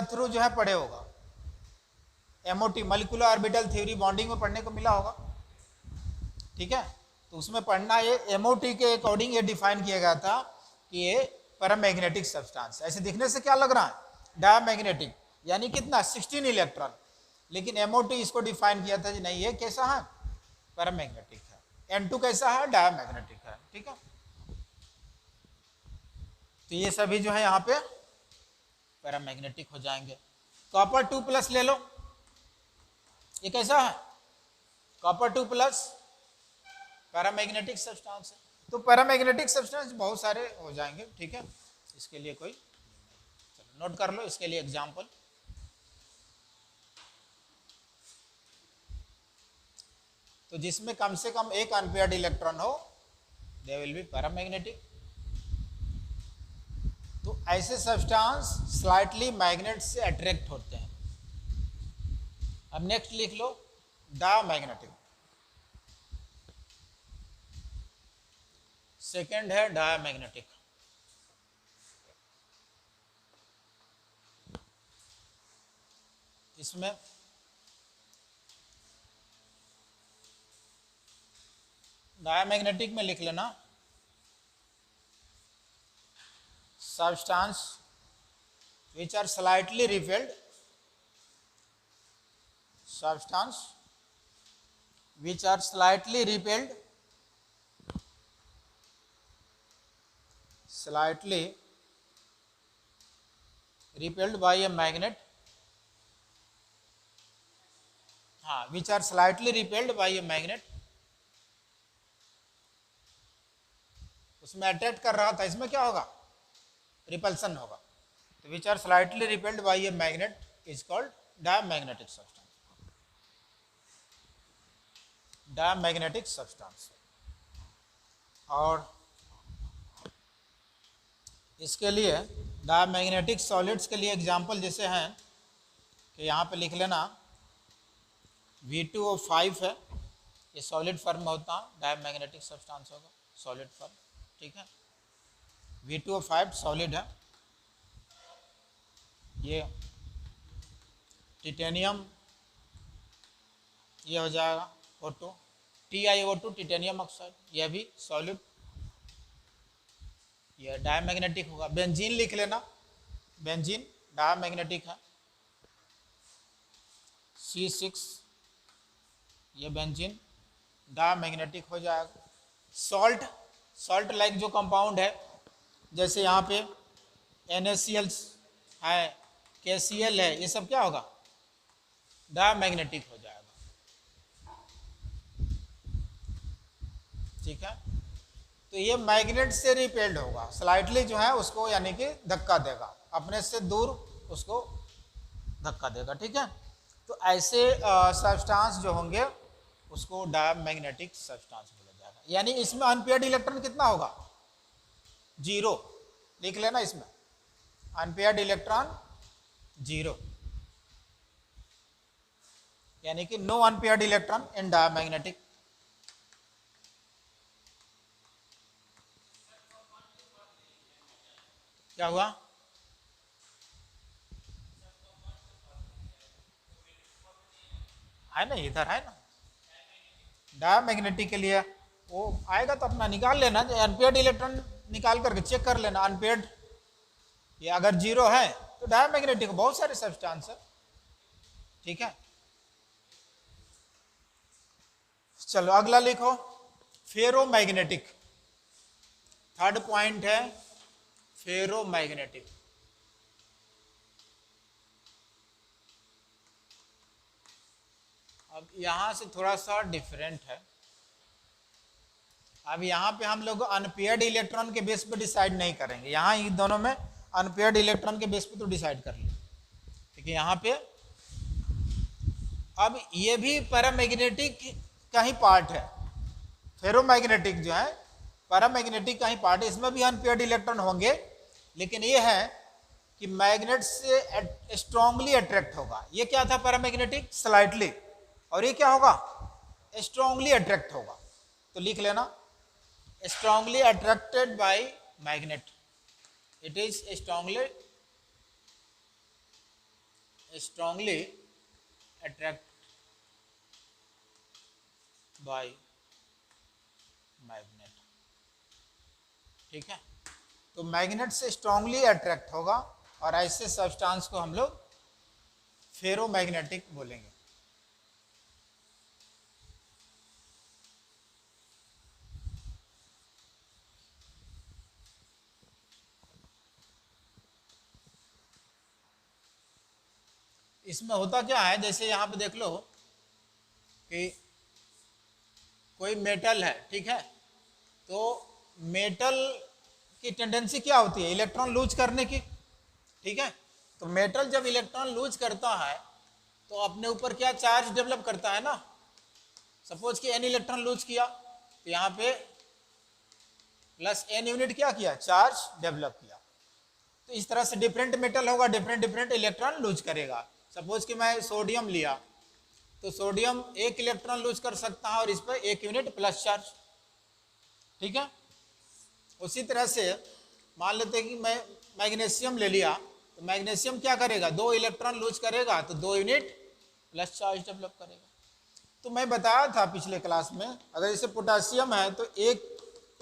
थ्रू जो है पढ़े होगा, MOT molecular orbital theory bonding में पढ़ने को मिला होगा, ठीक है। तो उसमें पढ़ना, ये MOT के अकॉर्डिंग ये डिफाइन किया गया था कि ये पैरामैग्नेटिक सब्सटेंस। ऐसे दिखने से क्या लग रहा है? डायमैग्नेटिक, यानी कितना? 16 इलेक्ट्रॉन। लेकिन MOT इसको डिफाइन किया था कि नहीं, ये कैसा है? पैरामैग्नेटिक है। N2 कैसा है? डायमैग्नेटिक है, ठीक है। तो ये सभी जो है यहाँ पे पैरामैग्नेटिक हो जाएंगे। कॉपर 2+ ले लो, ये कैसा है? कॉपर 2+ पैरामैग्नेटिक सब्सटेंस है। तो पैरामैग्नेटिक सब्सटेंस बहुत सारे हो जाएंगे, ठीक है। इसके लिए कोई, चलो नोट कर लो इसके लिए एग्जांपल। तो जिसमें कम से कम एक अनपेयर्ड इलेक्ट्रॉन हो, दे विल बी पैरामैग्नेटिक। तो ऐसे सब्सटेंस स्लाइटली मैग्नेट से अट्रैक्ट होते हैं। अब नेक्स्ट लिख लो, डायमैग्नेटिक। सेकंड है डायमैग्नेटिक। इसमें डायमैग्नेटिक में लिख लेना, substance which are slightly repelled, substance which are slightly repelled by a magnet, हाँ, which are slightly repelled by a magnet, उसमें अट्रैक्ट कर रहा था, इसमें क्या होगा? रिपल्सन होगा। तो which are slightly repelled by a magnet is called diamagnetic substance. Diamagnetic substance. और इसके लिए डायमैग्नेटिक सॉलिड्स के लिए एग्जांपल जैसे हैं कि यहाँ पे लिख लेना, V2O5 है, ये सॉलिड फॉर्म में होता है, डायमैग्नेटिक सब्सटेंस होगा, सॉलिड फॉर्म, ठीक है। V2O5 सॉलिड है। ये टिटेनियम, ये हो जाएगा O2, TiO2 टिटेनियम ऑक्साइड, यह भी सॉलिड, यह डायमैग्नेटिक होगा। बेंजीन लिख लेना, बेंजीन डायमैग्नेटिक है, C6, ये बेंजीन डायमैग्नेटिक हो जाएगा। सॉल्ट लाइक जो कंपाउंड है, जैसे यहाँ पे NaCl है, KCl है, ये सब क्या होगा? डायमैग्नेटिक हो जाएगा, ठीक है। तो ये मैग्नेट से रिपेल्ड होगा, स्लाइटली जो है उसको यानी कि धक्का देगा, अपने से दूर उसको धक्का देगा, ठीक है। तो ऐसे सब्सटेंस जो होंगे उसको डायमैग्नेटिक सब्सटेंस बोला जाएगा। यानी इसमें अनपेयर्ड इलेक्ट्रॉन कितना होगा? 0, लिख लेना इसमें, अनपेयर्ड इलेक्ट्रॉन 0। यानी कि no unpaired electron in diamagnetic. क्या हुआ? है ना, इधर है ना डायमैग्नेटिक के लिए, वो आएगा तो अपना निकाल लेना, अनपेयर्ड इलेक्ट्रॉन निकाल करके चेक कर लेना अनपेयर्ड, ये अगर जीरो है तो डायमैग्नेटिक बहुत सारे सब्सटेंस है। ठीक है, चलो अगला लिखो फेरोमैग्नेटिक। थर्ड पॉइंट है फेरोमैग्नेटिक। अब यहां से थोड़ा सा डिफरेंट है। अब यहाँ पे हम लोग अनपेयर्ड इलेक्ट्रॉन के बेस पे डिसाइड नहीं करेंगे, यहाँ इन दोनों में अनपेयर्ड इलेक्ट्रॉन के बेस पे तो डिसाइड कर लिया। ठीक है, यहाँ पे अब ये भी पैरामैग्नेटिक का ही पार्ट है, फेरोमैग्नेटिक जो है पैरामैग्नेटिक का ही पार्ट है, इसमें भी अनपेयर्ड इलेक्ट्रॉन होंगे, लेकिन ये है कि मैग्नेट से स्ट्रांगली अट्रैक्ट होगा। ये क्या था पैरामैग्नेटिक? स्लाइटली, और ये क्या होगा? स्ट्रांगली अट्रैक्ट होगा। तो लिख लेना strongly attracted by magnet, it is strongly attracted by magnet। ठीक है, तो मैग्नेट से स्ट्रांगली अट्रैक्ट होगा और ऐसे सब्सटेंस को हम लोग फेरोमैग्नेटिक बोलेंगे। इसमें होता क्या है, जैसे यहाँ पे देख लो कि कोई मेटल है, ठीक है, तो मेटल की टेंडेंसी क्या होती है? इलेक्ट्रॉन लूज करने की। ठीक है, तो मेटल जब इलेक्ट्रॉन लूज करता है तो अपने ऊपर क्या चार्ज डेवलप करता है ना। सपोज कि n इलेक्ट्रॉन लूज किया तो यहाँ पे प्लस n यूनिट क्या किया? चार्ज डेवलप किया। तो इस तरह से डिफरेंट मेटल होगा, डिफरेंट इलेक्ट्रॉन लूज करेगा। सपोज कि मैं सोडियम लिया तो सोडियम 1 इलेक्ट्रॉन लूज कर सकता है और इस पर 1 यूनिट प्लस चार्ज। ठीक है, उसी तरह से मान लेते हैं कि मैं मैग्नीशियम ले लिया तो मैग्नीशियम क्या करेगा? 2 इलेक्ट्रॉन लूज करेगा तो 2 यूनिट प्लस चार्ज डेवलप करेगा। तो मैं बताया था पिछले क्लास में, अगर जैसे पोटासियम है तो 1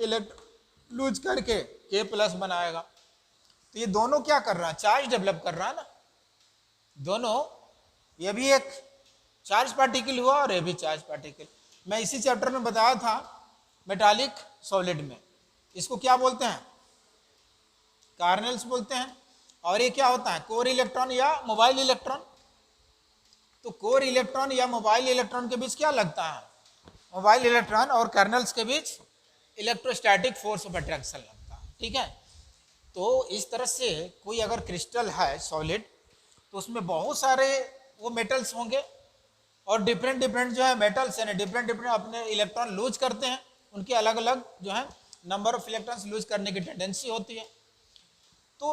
इलेक्ट्रॉन लूज करके K प्लस बनाएगा। तो ये दोनों क्या कर रहा है? चार्ज डेवलप कर रहा है ना दोनों। ये भी एक चार्ज पार्टिकल हुआ और ये भी चार्ज पार्टिकल। मैं इसी चैप्टर में बताया था मेटालिक सॉलिड में, इसको क्या बोलते हैं? कार्नेल्स बोलते हैं। और ये क्या होता है? कोर इलेक्ट्रॉन या मोबाइल इलेक्ट्रॉन। तो कोर इलेक्ट्रॉन या मोबाइल इलेक्ट्रॉन के बीच क्या लगता है? मोबाइल इलेक्ट्रॉन और कर्नल्स के बीच इलेक्ट्रोस्टैटिक फोर्स ऑफ अट्रैक्शन लगता है। ठीक है, तो इस तरह से कोई अगर क्रिस्टल है सॉलिड तो उसमें बहुत सारे वो मेटल्स होंगे और डिफरेंट जो है मेटल्स हैं, डिफरेंट अपने इलेक्ट्रॉन लूज करते हैं। उनके अलग अलग जो है नंबर ऑफ इलेक्ट्रॉन्स लूज करने की टेंडेंसी होती है। तो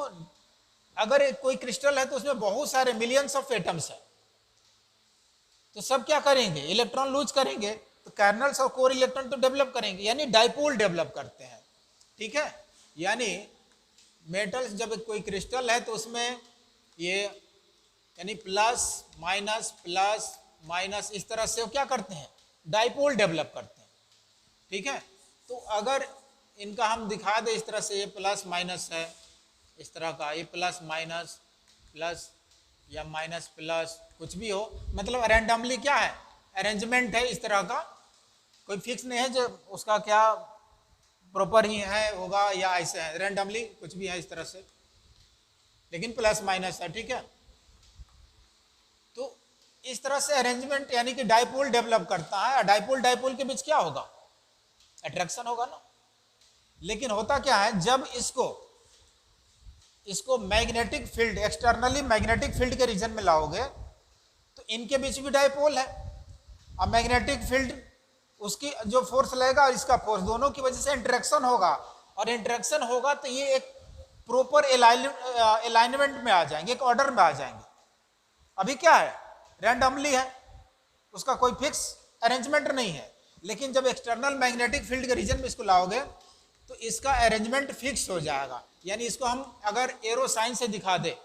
अगर कोई क्रिस्टल है तो उसमें बहुत सारे मिलियंस ऑफ एटम्स है, तो सब क्या करेंगे? इलेक्ट्रॉन लूज करेंगे, तो कर्नल्स और कोर इलेक्ट्रॉन तो डेवलप करेंगे, यानी डाइपोल डेवलप करते हैं। ठीक है, यानी मेटल्स जब कोई क्रिस्टल है तो उसमें ये यानी प्लस माइनस इस तरह से वो क्या करते हैं? डाइपोल डेवलप करते हैं। ठीक है, तो अगर इनका हम दिखा दें इस तरह से, ये प्लस माइनस है इस तरह का, ये प्लस माइनस प्लस या माइनस प्लस कुछ भी हो, मतलब रैंडमली क्या है? अरेंजमेंट है इस तरह का, कोई फिक्स नहीं है जो उसका क्या प्रॉपर ही है होगा या ऐसे है, रैंडमली कुछ भी है इस तरह से, लेकिन प्लस माइनस है। ठीक है, तो इस तरह से अरेंजमेंट यानी कि डाइपोल डेवलप करता है। डाइपोल के बीच क्या होगा? अट्रैक्शन होगा ना। लेकिन होता क्या है, जब इसको magnetic field, externally magnetic field के रीजन में लाओगे तो इनके बीच भी डाइपोल है। अब मैग्नेटिक फील्ड उसकी जो फोर्स लगेगा और इसका फोर्स, दोनों की वजह से इंटरेक्शन होगा, और इंटरेक्शन होगा तो ये एक प्रॉपर अलाइनमेंट में आ जाएंगे, एक ऑर्डर में आ जाएंगे। अभी क्या है? रैंडमली है, उसका कोई फिक्स अरेंजमेंट नहीं है। लेकिन जब एक्सटर्नल मैग्नेटिक फील्ड के रीजन में इसको लाओगे तो इसका अरेंजमेंट फिक्स हो जाएगा। यानी इसको हम अगर एरो साइन से दिखा दे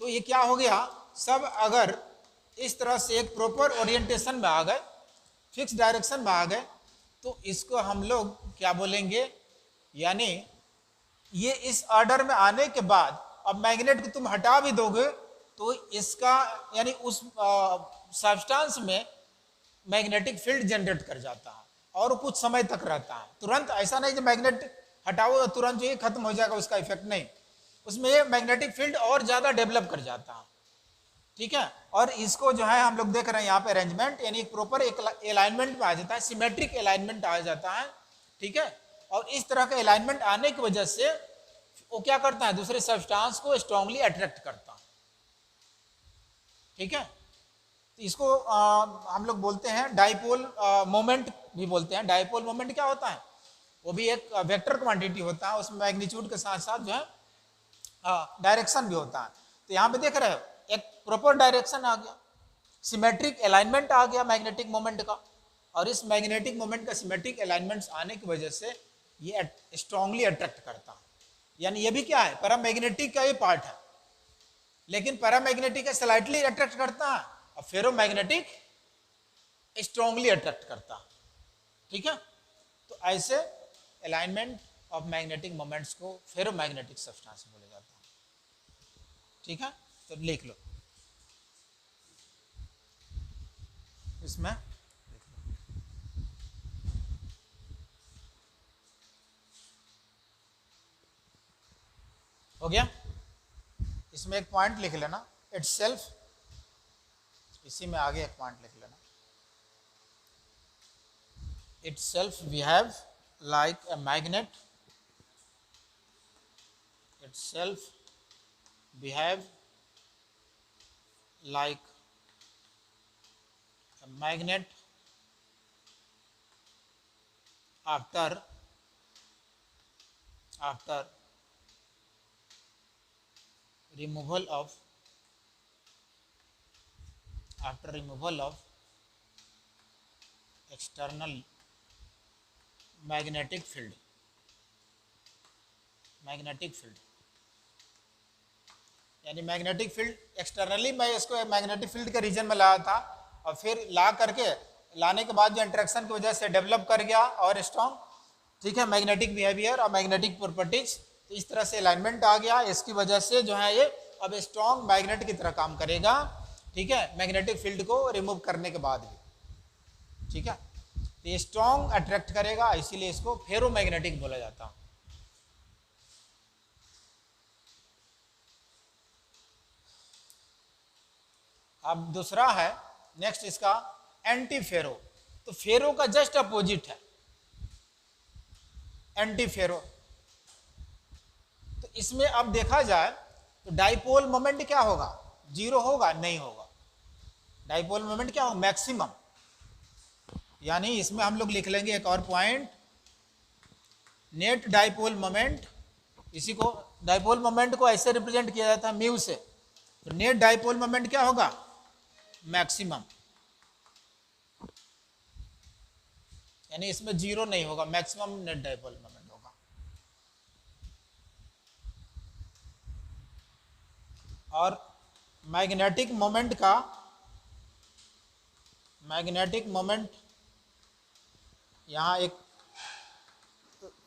तो ये क्या हो गया, सब अगर इस तरह से एक प्रॉपर ओरिएंटेशन में आ गए, फिक्स डायरेक्शन में आ गए, तो इसको हम लोग क्या बोलेंगे, यानी ये इस ऑर्डर में आने के बाद अब मैग्नेट को तुम हटा भी दोगे तो इसका यानी उस सब्सटेंस में मैग्नेटिक फील्ड जनरेट कर जाता है और कुछ समय तक रहता है। तुरंत ऐसा नहीं कि मैग्नेट हटाओ और तुरंत जो ये खत्म हो जाएगा, उसका इफेक्ट नहीं, उसमें ये मैग्नेटिक फील्ड और ज्यादा डेवलप कर जाता है। ठीक है, और इसको जो है हम लोग देख रहे हैं यहाँ पे अरेंजमेंट, यानी प्रॉपर एक अलाइनमेंट में आ जाता है, सिमेट्रिक अलाइनमेंट आ जाता है। ठीक है, और इस तरह का अलाइनमेंट आने की वजह से वो क्या करता है, दूसरे सब्सटेंस को स्ट्रांगली अट्रैक्ट करता है। ठीक है, तो इसको हम लोग बोलते हैं डाइपोल मोमेंट भी बोलते हैं। डाइपोल मोमेंट क्या होता है, वो भी एक वेक्टर क्वांटिटी होता है, उसमें मैग्नीट्यूड के साथ साथ जो है डायरेक्शन भी होता है। तो यहाँ पे देख रहे हो एक प्रॉपर डायरेक्शन आ गया, सिमेट्रिक अलाइनमेंट आ गया मैग्नेटिक मोमेंट का, और इस मैग्नेटिक मोमेंट का सिमेट्रिक अलाइनमेंट्स आने की वजह से ये स्ट्रांगली अट्रैक्ट करता है। यानी ये भी क्या है, पैरामैग्नेटिक का ये पार्ट है, लेकिन पैरामैग्नेटिक का स्लाइटली अट्रैक्ट करता है और फेरोमैग्नेटिक स्ट्रांगली अट्रैक्ट करता है। ठीक है, तो ऐसे अलाइनमेंट ऑफ मैग्नेटिक मोमेंट्स को फेरोमैग्नेटिक सब्सटेंस बोला जाता है। ठीक है, तो लिख लो इसमें, हो गया। इसमें एक पॉइंट लिख लेना, इट्स सेल्फ, इसी में आगे एक पॉइंट लिख लेना, it's self behave like a magnet, it's self behave like a magnet after removal of external magnetic field। यानी मैग्नेटिक फील्ड एक्सटर्नली मैं इसको मैग्नेटिक फील्ड के रीजन में लाया था और फिर लाने के बाद जो इंटरेक्शन की वजह से डेवलप कर गया और स्ट्रॉन्ग, ठीक है, मैग्नेटिक बिहेवियर और मैग्नेटिक प्रॉपर्टीज, तो इस तरह से अलाइनमेंट आ गया, इसकी वजह से जो है ये अब स्ट्रॉन्ग मैग्नेट की तरह काम करेगा। ठीक है, मैग्नेटिक फील्ड को रिमूव करने के बाद भी। ठीक है, तो ये स्ट्रॉन्ग अट्रैक्ट करेगा, इसीलिए इसको फेरोमैग्नेटिक बोला जाता है। अब दूसरा है नेक्स्ट इसका एंटी फेरो। तो फेरो का जस्ट अपोजिट है एंटी फेरो। तो इसमें अब देखा जाए तो डाइपोल मोमेंट क्या होगा, जीरो होगा, नहीं होगा। डाइपोल मोमेंट क्या होगा, मैक्सिमम। यानी इसमें हम लोग लिख लेंगे एक और पॉइंट, नेट डाइपोल मोमेंट, इसी को डाइपोल मोमेंट को ऐसे रिप्रेजेंट किया जाता है म्यू से। तो नेट डाइपोल मोमेंट क्या होगा, मैक्सिमम, यानी इसमें जीरो नहीं होगा, मैक्सिमम नेट डाइपोल मोमेंट होगा। और मैग्नेटिक मोमेंट यहाँ एक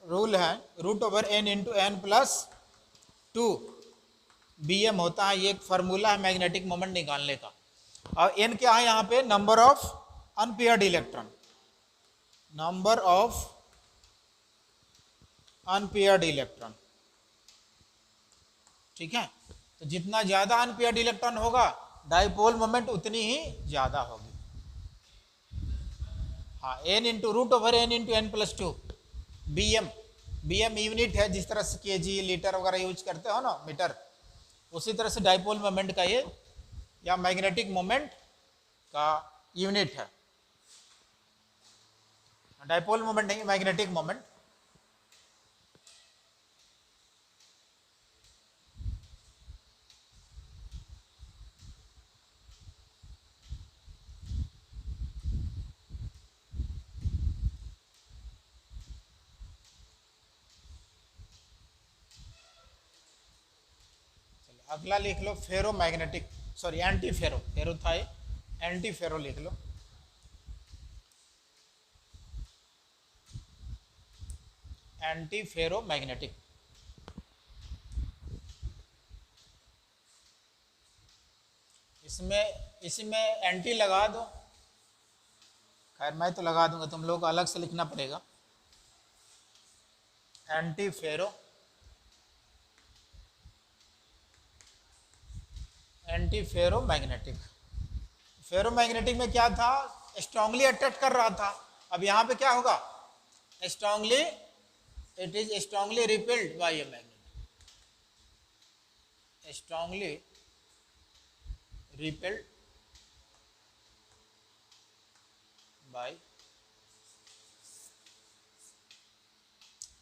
रूल है, root over N into N plus 2 BM होता है, ये एक फार्मूला है मैग्नेटिक मोमेंट निकालने का। और एन क्या है यहाँ पे, number of unpaired electron, number of unpaired electron. ठीक है, तो जितना ज्यादा अनपेयर्ड इलेक्ट्रॉन होगा डाइपोल मोमेंट उतनी ही ज्यादा होगी। हाँ, N into root over N into N plus 2 BM unit है, जिस तरह से kg लीटर वगैरह यूज करते हो ना, मीटर, उसी तरह से डाइपोल मोमेंट का ये या मैग्नेटिक मोमेंट का यूनिट है। डाइपोल मोमेंट नहीं, मैग्नेटिक मोमेंट। अगला लिख लो फेरो मैग्नेटिक, सॉरी एंटी फेरो, फेरो था ये, एंटी फेरो लिख लो। एंटी फेरो मैग्नेटिक, इसमें एंटी लगा दो, खैर मैं तो लगा दूंगा, तुम लोग को अलग से लिखना पड़ेगा। Anti ferro, antiferromagnetic. Ferromagnetic में क्या था, स्ट्रांगली अट्रैक्ट कर रहा था, अब यहाँ पे क्या होगा, strongly, it is strongly repelled by a magnet, strongly repelled by,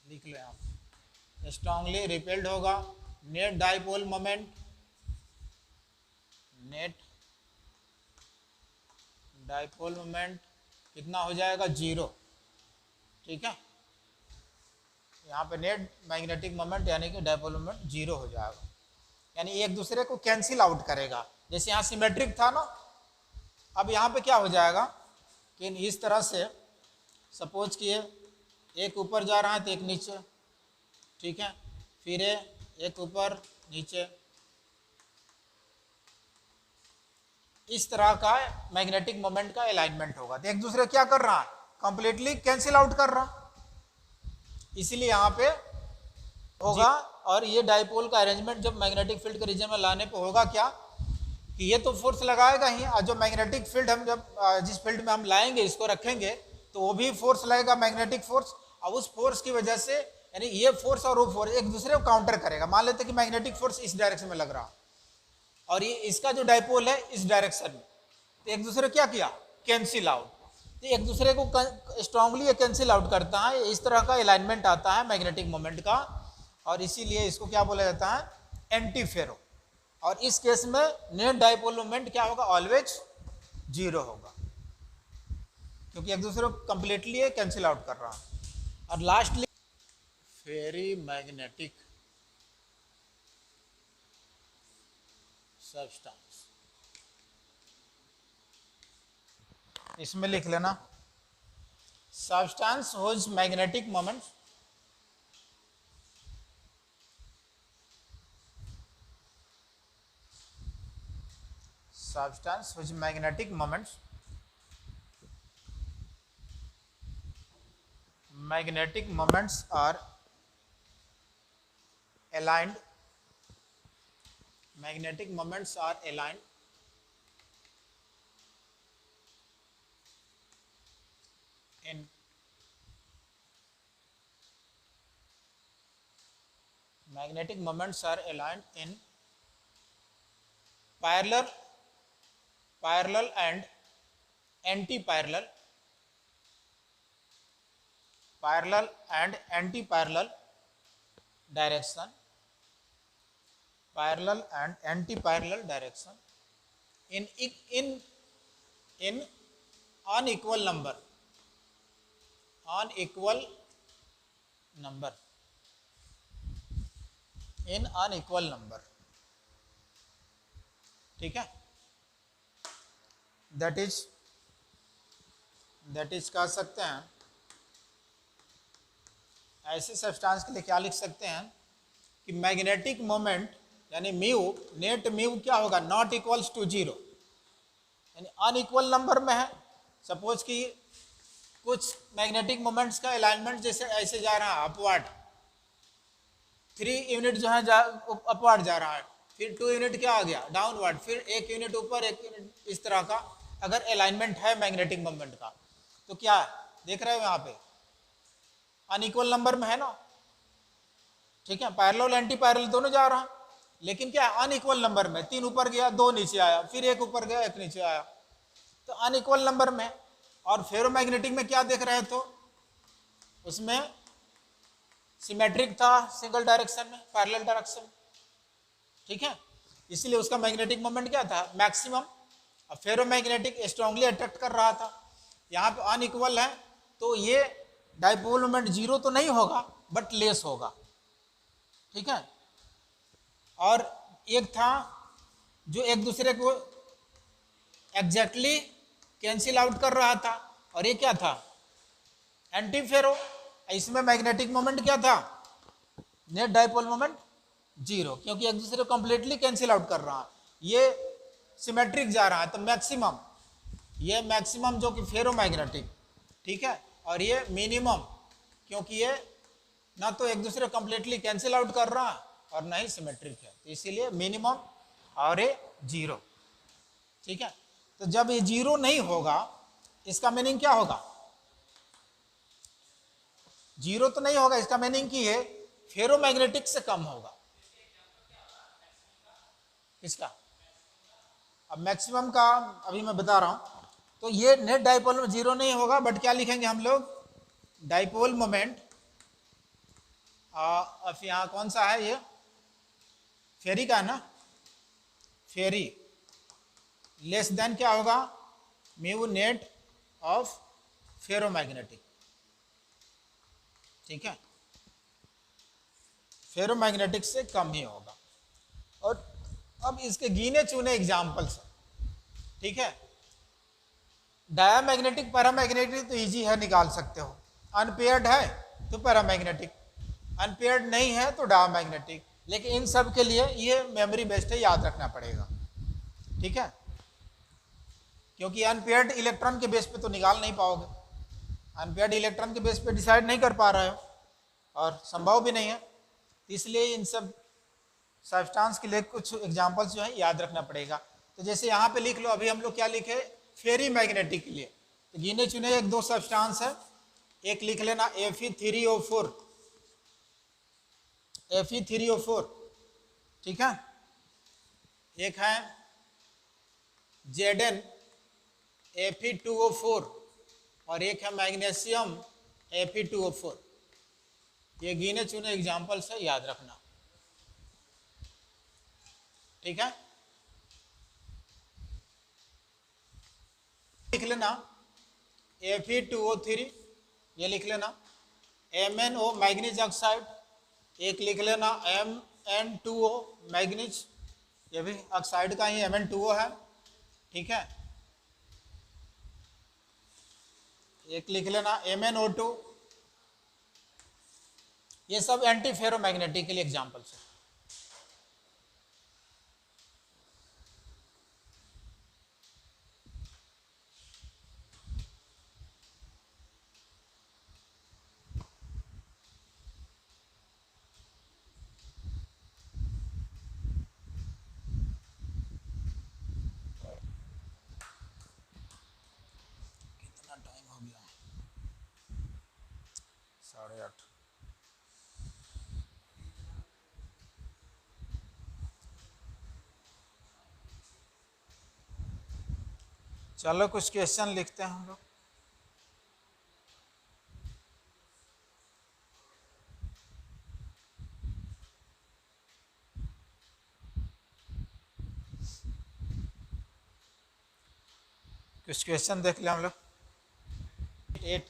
लिख लो यहाँ, स्ट्रांगली रिपेल्ड होगा। Net dipole moment, net dipole moment कितना हो जाएगा, 0, ठीक है। यहाँ पे नेट मैग्नेटिक मोमेंट यानी कि डाइपोल मोमेंट 0 हो जाएगा, यानी एक दूसरे को कैंसिल आउट करेगा। जैसे यहाँ सिमेट्रिक था ना, अब यहाँ पे क्या हो जाएगा कि इस तरह से सपोज किए एक ऊपर जा रहा है तो एक नीचे, ठीक है, फिर एक ऊपर नीचे, इस तरह का मैग्नेटिक मोमेंट का अलाइनमेंट होगा। तो एक दूसरे क्या कर रहा है, कंप्लीटली कैंसिल आउट कर रहा, इसीलिए यहाँ पे होगा। और ये डाइपोल का अरेंजमेंट जब मैग्नेटिक फील्ड के रीजन में लाने पे होगा क्या कि ये तो फोर्स लगाएगा ही, और जो मैग्नेटिक फील्ड हम जब जिस फील्ड में हम लाएंगे इसको रखेंगे तो वो भी फोर्स लगेगा, मैग्नेटिक फोर्स, और उस फोर्स की वजह से यानी ये फोर्स और वो फोर्स एक दूसरे को काउंटर करेगा। मान लेते कि मैग्नेटिक फोर्स इस डायरेक्शन में लग रहा और ये इसका जो डाइपोल है इस डायरेक्शन में, तो एक दूसरे क्या किया, कैंसिल आउट, तो एक दूसरे को स्ट्रांगली ये कैंसिल आउट करता है। इस तरह का अलाइनमेंट आता है मैग्नेटिक मोमेंट का, और इसीलिए इसको क्या बोला जाता है, एंटी फेरो। और इस केस में नेट डाइपोल मोमेंट क्या होगा, ऑलवेज 0 होगा, क्योंकि एक दूसरे को कंप्लीटली कैंसिल आउट कर रहा है। और लास्टली फेरी मैग्नेटिक सब्सटेंस, इसमें लिख लेना substance whose magnetic moment, substance which magnetic moments are aligned, magnetic moments are aligned in magnetic moments are aligned in parallel and anti-parallel, parallel and anti-parallel direction, parallel and anti-parallel direction in unequal number, unequal number, in unequal number, ठीक है। दैट इज कह सकते हैं, ऐसे सब्सटेंस के लिए क्या लिख सकते हैं कि मैग्नेटिक मोमेंट यानी म्यू, नेट म्यू क्या होगा, नॉट इक्वल्स टू 0, यानी अनइक्वल नंबर में है। सपोज कि कुछ मैग्नेटिक मोमेंट्स का अलाइनमेंट जैसे ऐसे जा रहा है अपवर्ड, 3 यूनिट जो है अपवर्ड जा रहा है, फिर 2 यूनिट क्या आ गया डाउनवर्ड, फिर 1 यूनिट ऊपर 1 यूनिट, इस तरह का अगर अलाइनमेंट है मैग्नेटिक मोमेंट का, तो क्या देख रहे हो यहाँ पे अनइक्वल नंबर में है ना, ठीक है। पैरेलल एंटी पैरेलल दोनों जा रहा है, लेकिन क्या अनइक्वल नंबर में, 3 ऊपर गया 2 नीचे आया, फिर 1 ऊपर गया 1 नीचे आया, तो अनइक्वल नंबर में। और फेरोमैग्नेटिक में क्या देख रहे, तो उसमें सिमेट्रिक था, सिंगल डायरेक्शन में, पैरेलल डायरेक्शन, ठीक है, इसलिए उसका मैग्नेटिक मोमेंट क्या था, मैक्सिमम। अब फेरोमैग्नेटिक स्ट्रांगली अट्रैक्ट कर रहा था, यहाँ पे अनइक्वल है, तो ये डाइपोल मोमेंट 0 तो नहीं होगा बट लेस होगा, ठीक है। और एक था जो एक दूसरे को एग्जैक्टली कैंसिल आउट कर रहा था, और ये क्या था, एंटी फेरो। इसमें मैग्नेटिक मोमेंट क्या था, नेट डाइपोल मोमेंट जीरो, क्योंकि एक दूसरे को कंप्लीटली कैंसिल आउट कर रहा है। ये सिमेट्रिक जा रहा है, तो मैक्सिमम, ये मैक्सिमम जो कि फेरो मैग्नेटिक, ठीक है, और ये मिनिमम, क्योंकि ये ना तो एक दूसरे को कंप्लीटली कैंसिल आउट कर रहा है और ना ही सिमेट्रिक है, तो इसीलिए मिनिमम और ये जीरो, ठीक है। तो जब ये जीरो नहीं होगा, इसका मीनिंग क्या होगा, जीरो तो नहीं होगा, इसका मीनिंग की है फेरोमैग्नेटिक से कम होगा। किसका, अब मैक्सिमम का अभी मैं बता रहा हूं। तो ये नेट डाइपोल में जीरो नहीं होगा, बट क्या लिखेंगे हम लोग, डाइपोल मोमेंट, अब यहाँ कौन सा है, ये फेरी का है ना, फेरी लेस देन क्या होगा, म्यू नेट ऑफ फेरोमैग्नेटिक, ठीक है, फेरोमैग्नेटिक से कम ही होगा। और अब इसके गिने चुने एग्जाम्पल्स, ठीक है। डायामैग्नेटिक पैरामैग्नेटिक तो इजी है, निकाल सकते हो, अनपेयर्ड है तो पैरामैग्नेटिक, अनपेयर्ड नहीं है तो डायामैग्नेटिक, लेकिन इन सब के लिए ये मेमोरी बेस्ड है, याद रखना पड़ेगा, ठीक है, क्योंकि अनपेयर्ड इलेक्ट्रॉन के बेस पे तो निकाल नहीं पाओगे, अनपेयर्ड इलेक्ट्रॉन के बेस पे डिसाइड नहीं कर पा रहे हो और संभव भी नहीं है, इसलिए इन सब सब्सटेंस के लिए कुछ एग्जांपल्स जो है याद रखना पड़ेगा। तो जैसे यहाँ पे लिख लो, अभी हम लोग क्या लिखे, फेरी मैग्नेटिक के लिए तो गिने चुने एक दो सब्सटेंस है, एक लिख लेना Fe3O4, Fe3O4, ठीक है, एक है Zn Fe2O4 और एक है मैग्नीशियम Fe2O4। ये गिने चुने एग्जाम्पल्स है, याद रखना, ठीक है। लिख लेना Fe2O3, ये लिख लेना MnO मैग्नीज ऑक्साइड, एक लिख लेना Mn2O मैग्नीज, ये भी ऑक्साइड का ही Mn2O है, ठीक है, एक लिख लेना MnO2, ये सब एंटी फेरोमैग्नेटिक के लिए एग्जाम्पल्स है। कितना टाइम हो गया, 8:30। चलो कुछ क्वेश्चन लिखते हैं हम लोग। कुछ क्वेश्चन देख लें हम लोग। 8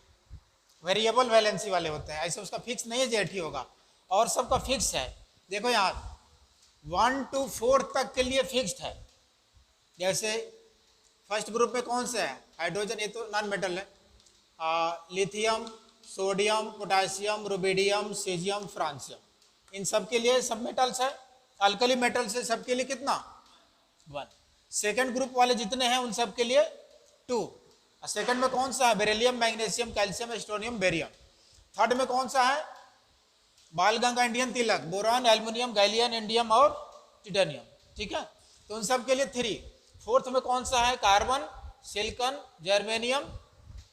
वेरिएबल वैलेंसी वाले होते हैं, ऐसे उसका फिक्स नहीं है जो 8 ही होगा, और सबका फिक्स है। देखो यहाँ 1 to 4 तक के लिए फिक्स्ड है। जैसे फर्स्ट ग्रुप में कौन सा है, हाइड्रोजन, ये तो नॉन मेटल है, lithium, sodium, potassium, rubidium, caesium, francium, इन सब के लिए सब मेटल्स है। अल्कली मेटल्स है सबके लिए कितना, 1। सेकेंड ग्रुप वाले जितने हैं उन सब के लिए 2। सेकंड में कौन सा है, beryllium, magnesium, calcium, strontium, barium. Third में कौन सा है, Balganga, Indian Tilak, boron, aluminium, gallium, indium और टिटेनियम, ठीक है, तो उन सब के लिए 3। फोर्थ में कौन सा है, कार्बन, सिलिकॉन, जर्मेनियम,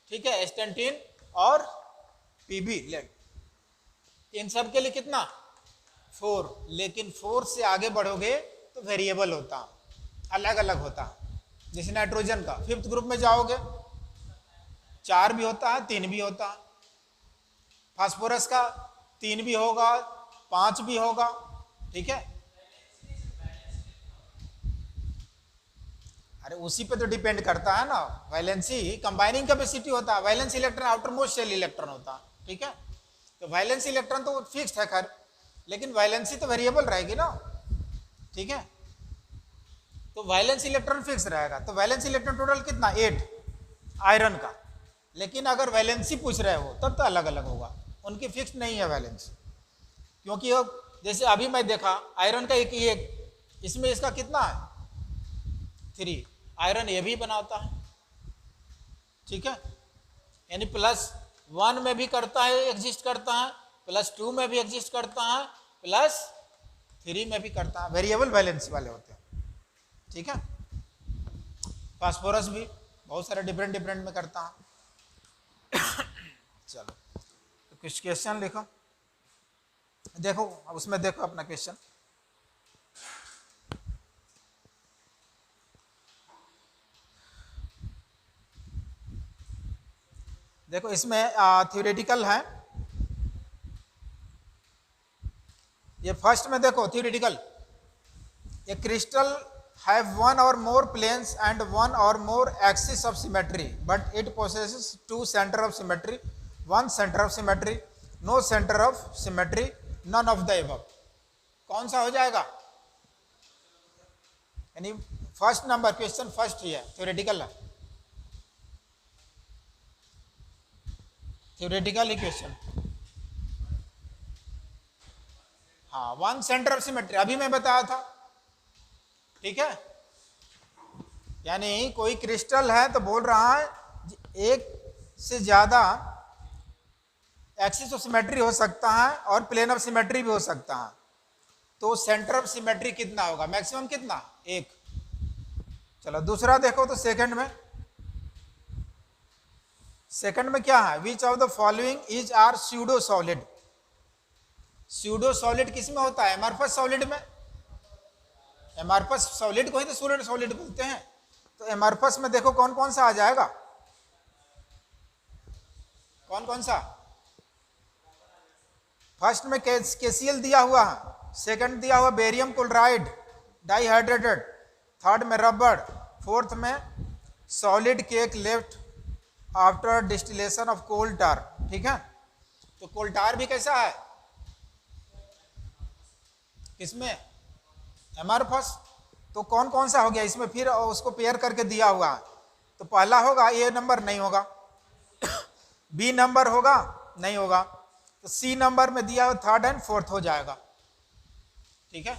ठीक है, स्टेंटिन और पीबी, लेड, इन सब के लिए कितना, 4। लेकिन 4 से आगे बढ़ोगे तो वेरिएबल होता, अलग अलग होता। जैसे नाइट्रोजन का 5th ग्रुप में जाओगे 4 भी होता है, 3 भी होता है। फास्फोरस का 3 भी होगा, 5 भी होगा, ठीक है। अरे उसी पे तो डिपेंड करता है ना, वैलेंसी कंबाइनिंग कैपेसिटी होता है, valence electron outermost shell electron होता है, ठीक है। तो वैलेंस इलेक्ट्रॉन तो फिक्स्ड है खैर, लेकिन वैलेंसी तो वेरिएबल रहेगी ना, ठीक है। तो वैलेंस इलेक्ट्रॉन फिक्स रहेगा, तो वैलेंस इलेक्ट्रॉन टोटल कितना 8 आयरन का। लेकिन अगर वैलेंसी पूछ रहे हो तब तो अलग अलग होगा, उनकी फिक्स नहीं है वैलेंस। क्योंकि जैसे अभी मैं देखा आयरन का एक इसमें इसका कितना है 3, आयरन ये भी बनाता है, ठीक है, यानी +1 में भी करता है, एग्जिस्ट करता है, +2 में भी एग्जिस्ट करता है, +3 में भी करता है, वेरिएबल वैलेंसी वाले होते हैं, ठीक है। फास्फोरस भी बहुत सारे डिफरेंट डिफरेंट में करता है। चलो तो कुछ क्वेश्चन लिखो, देखो उसमें देखो अपना क्वेश्चन। देखो इसमें थ्योरेटिकल है, ये फर्स्ट में देखो theoretical, A crystal have 1 or more planes and 1 or more axis of symmetry but it possesses 2 center of symmetry, 1 center of symmetry, no center of symmetry, none of the above। कौन सा हो जाएगा, यानी फर्स्ट नंबर क्वेश्चन फर्स्ट ही है, थ्योरेटिकल है, थ्योरेटिकल ही क्वेश्चन। हाँ 1 सेंटर ऑफ सिमेट्री अभी मैं बताया था, ठीक है, यानी कोई क्रिस्टल है तो बोल रहा है एक से ज्यादा एक्सिस ऑफ सिमेट्री हो सकता है और प्लेन ऑफ सिमेट्री भी हो सकता है, तो सेंटर ऑफ सिमेट्री कितना होगा, मैक्सिमम कितना 1। चलो दूसरा देखो तो सेकंड में क्या है, which of the following is are pseudo solid. Pseudo solid किस में होता है, एमरफस सॉलिड में, एमरफस सॉलिड को ही तो स्यूडो सॉलिड बोलते हैं। तो एमरफस में देखो कौन कौन सा आ जाएगा, कौन कौन सा, फर्स्ट में केसीएल दिया हुआ है, सेकंड दिया हुआ बेरियम क्लोराइड डाइहाइड्रेटेड, थर्ड में रबर, फोर्थ में solid cake left after distillation of coal tar, ठीक है। तो कोल टार भी कैसा है, किसमें, एमरफस। तो कौन कौन सा हो गया इसमें, फिर उसको पेयर करके दिया हुआ है, तो पहला होगा ए नंबर नहीं होगा, बी नंबर होगा नहीं होगा, तो सी नंबर में दिया हुआ थर्ड एंड फोर्थ हो जाएगा, ठीक है।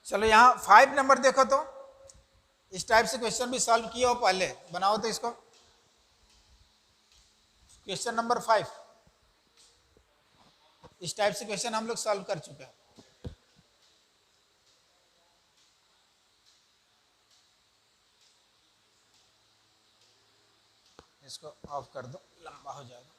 चलो यहाँ 5 नंबर देखो, तो इस टाइप से क्वेश्चन भी सॉल्व किया हो पहले, बनाओ तो इसको, क्वेश्चन नंबर 5 इस टाइप से क्वेश्चन हम लोग सॉल्व कर चुके हैं। इसको ऑफ कर दो, लंबा हो जाएगा।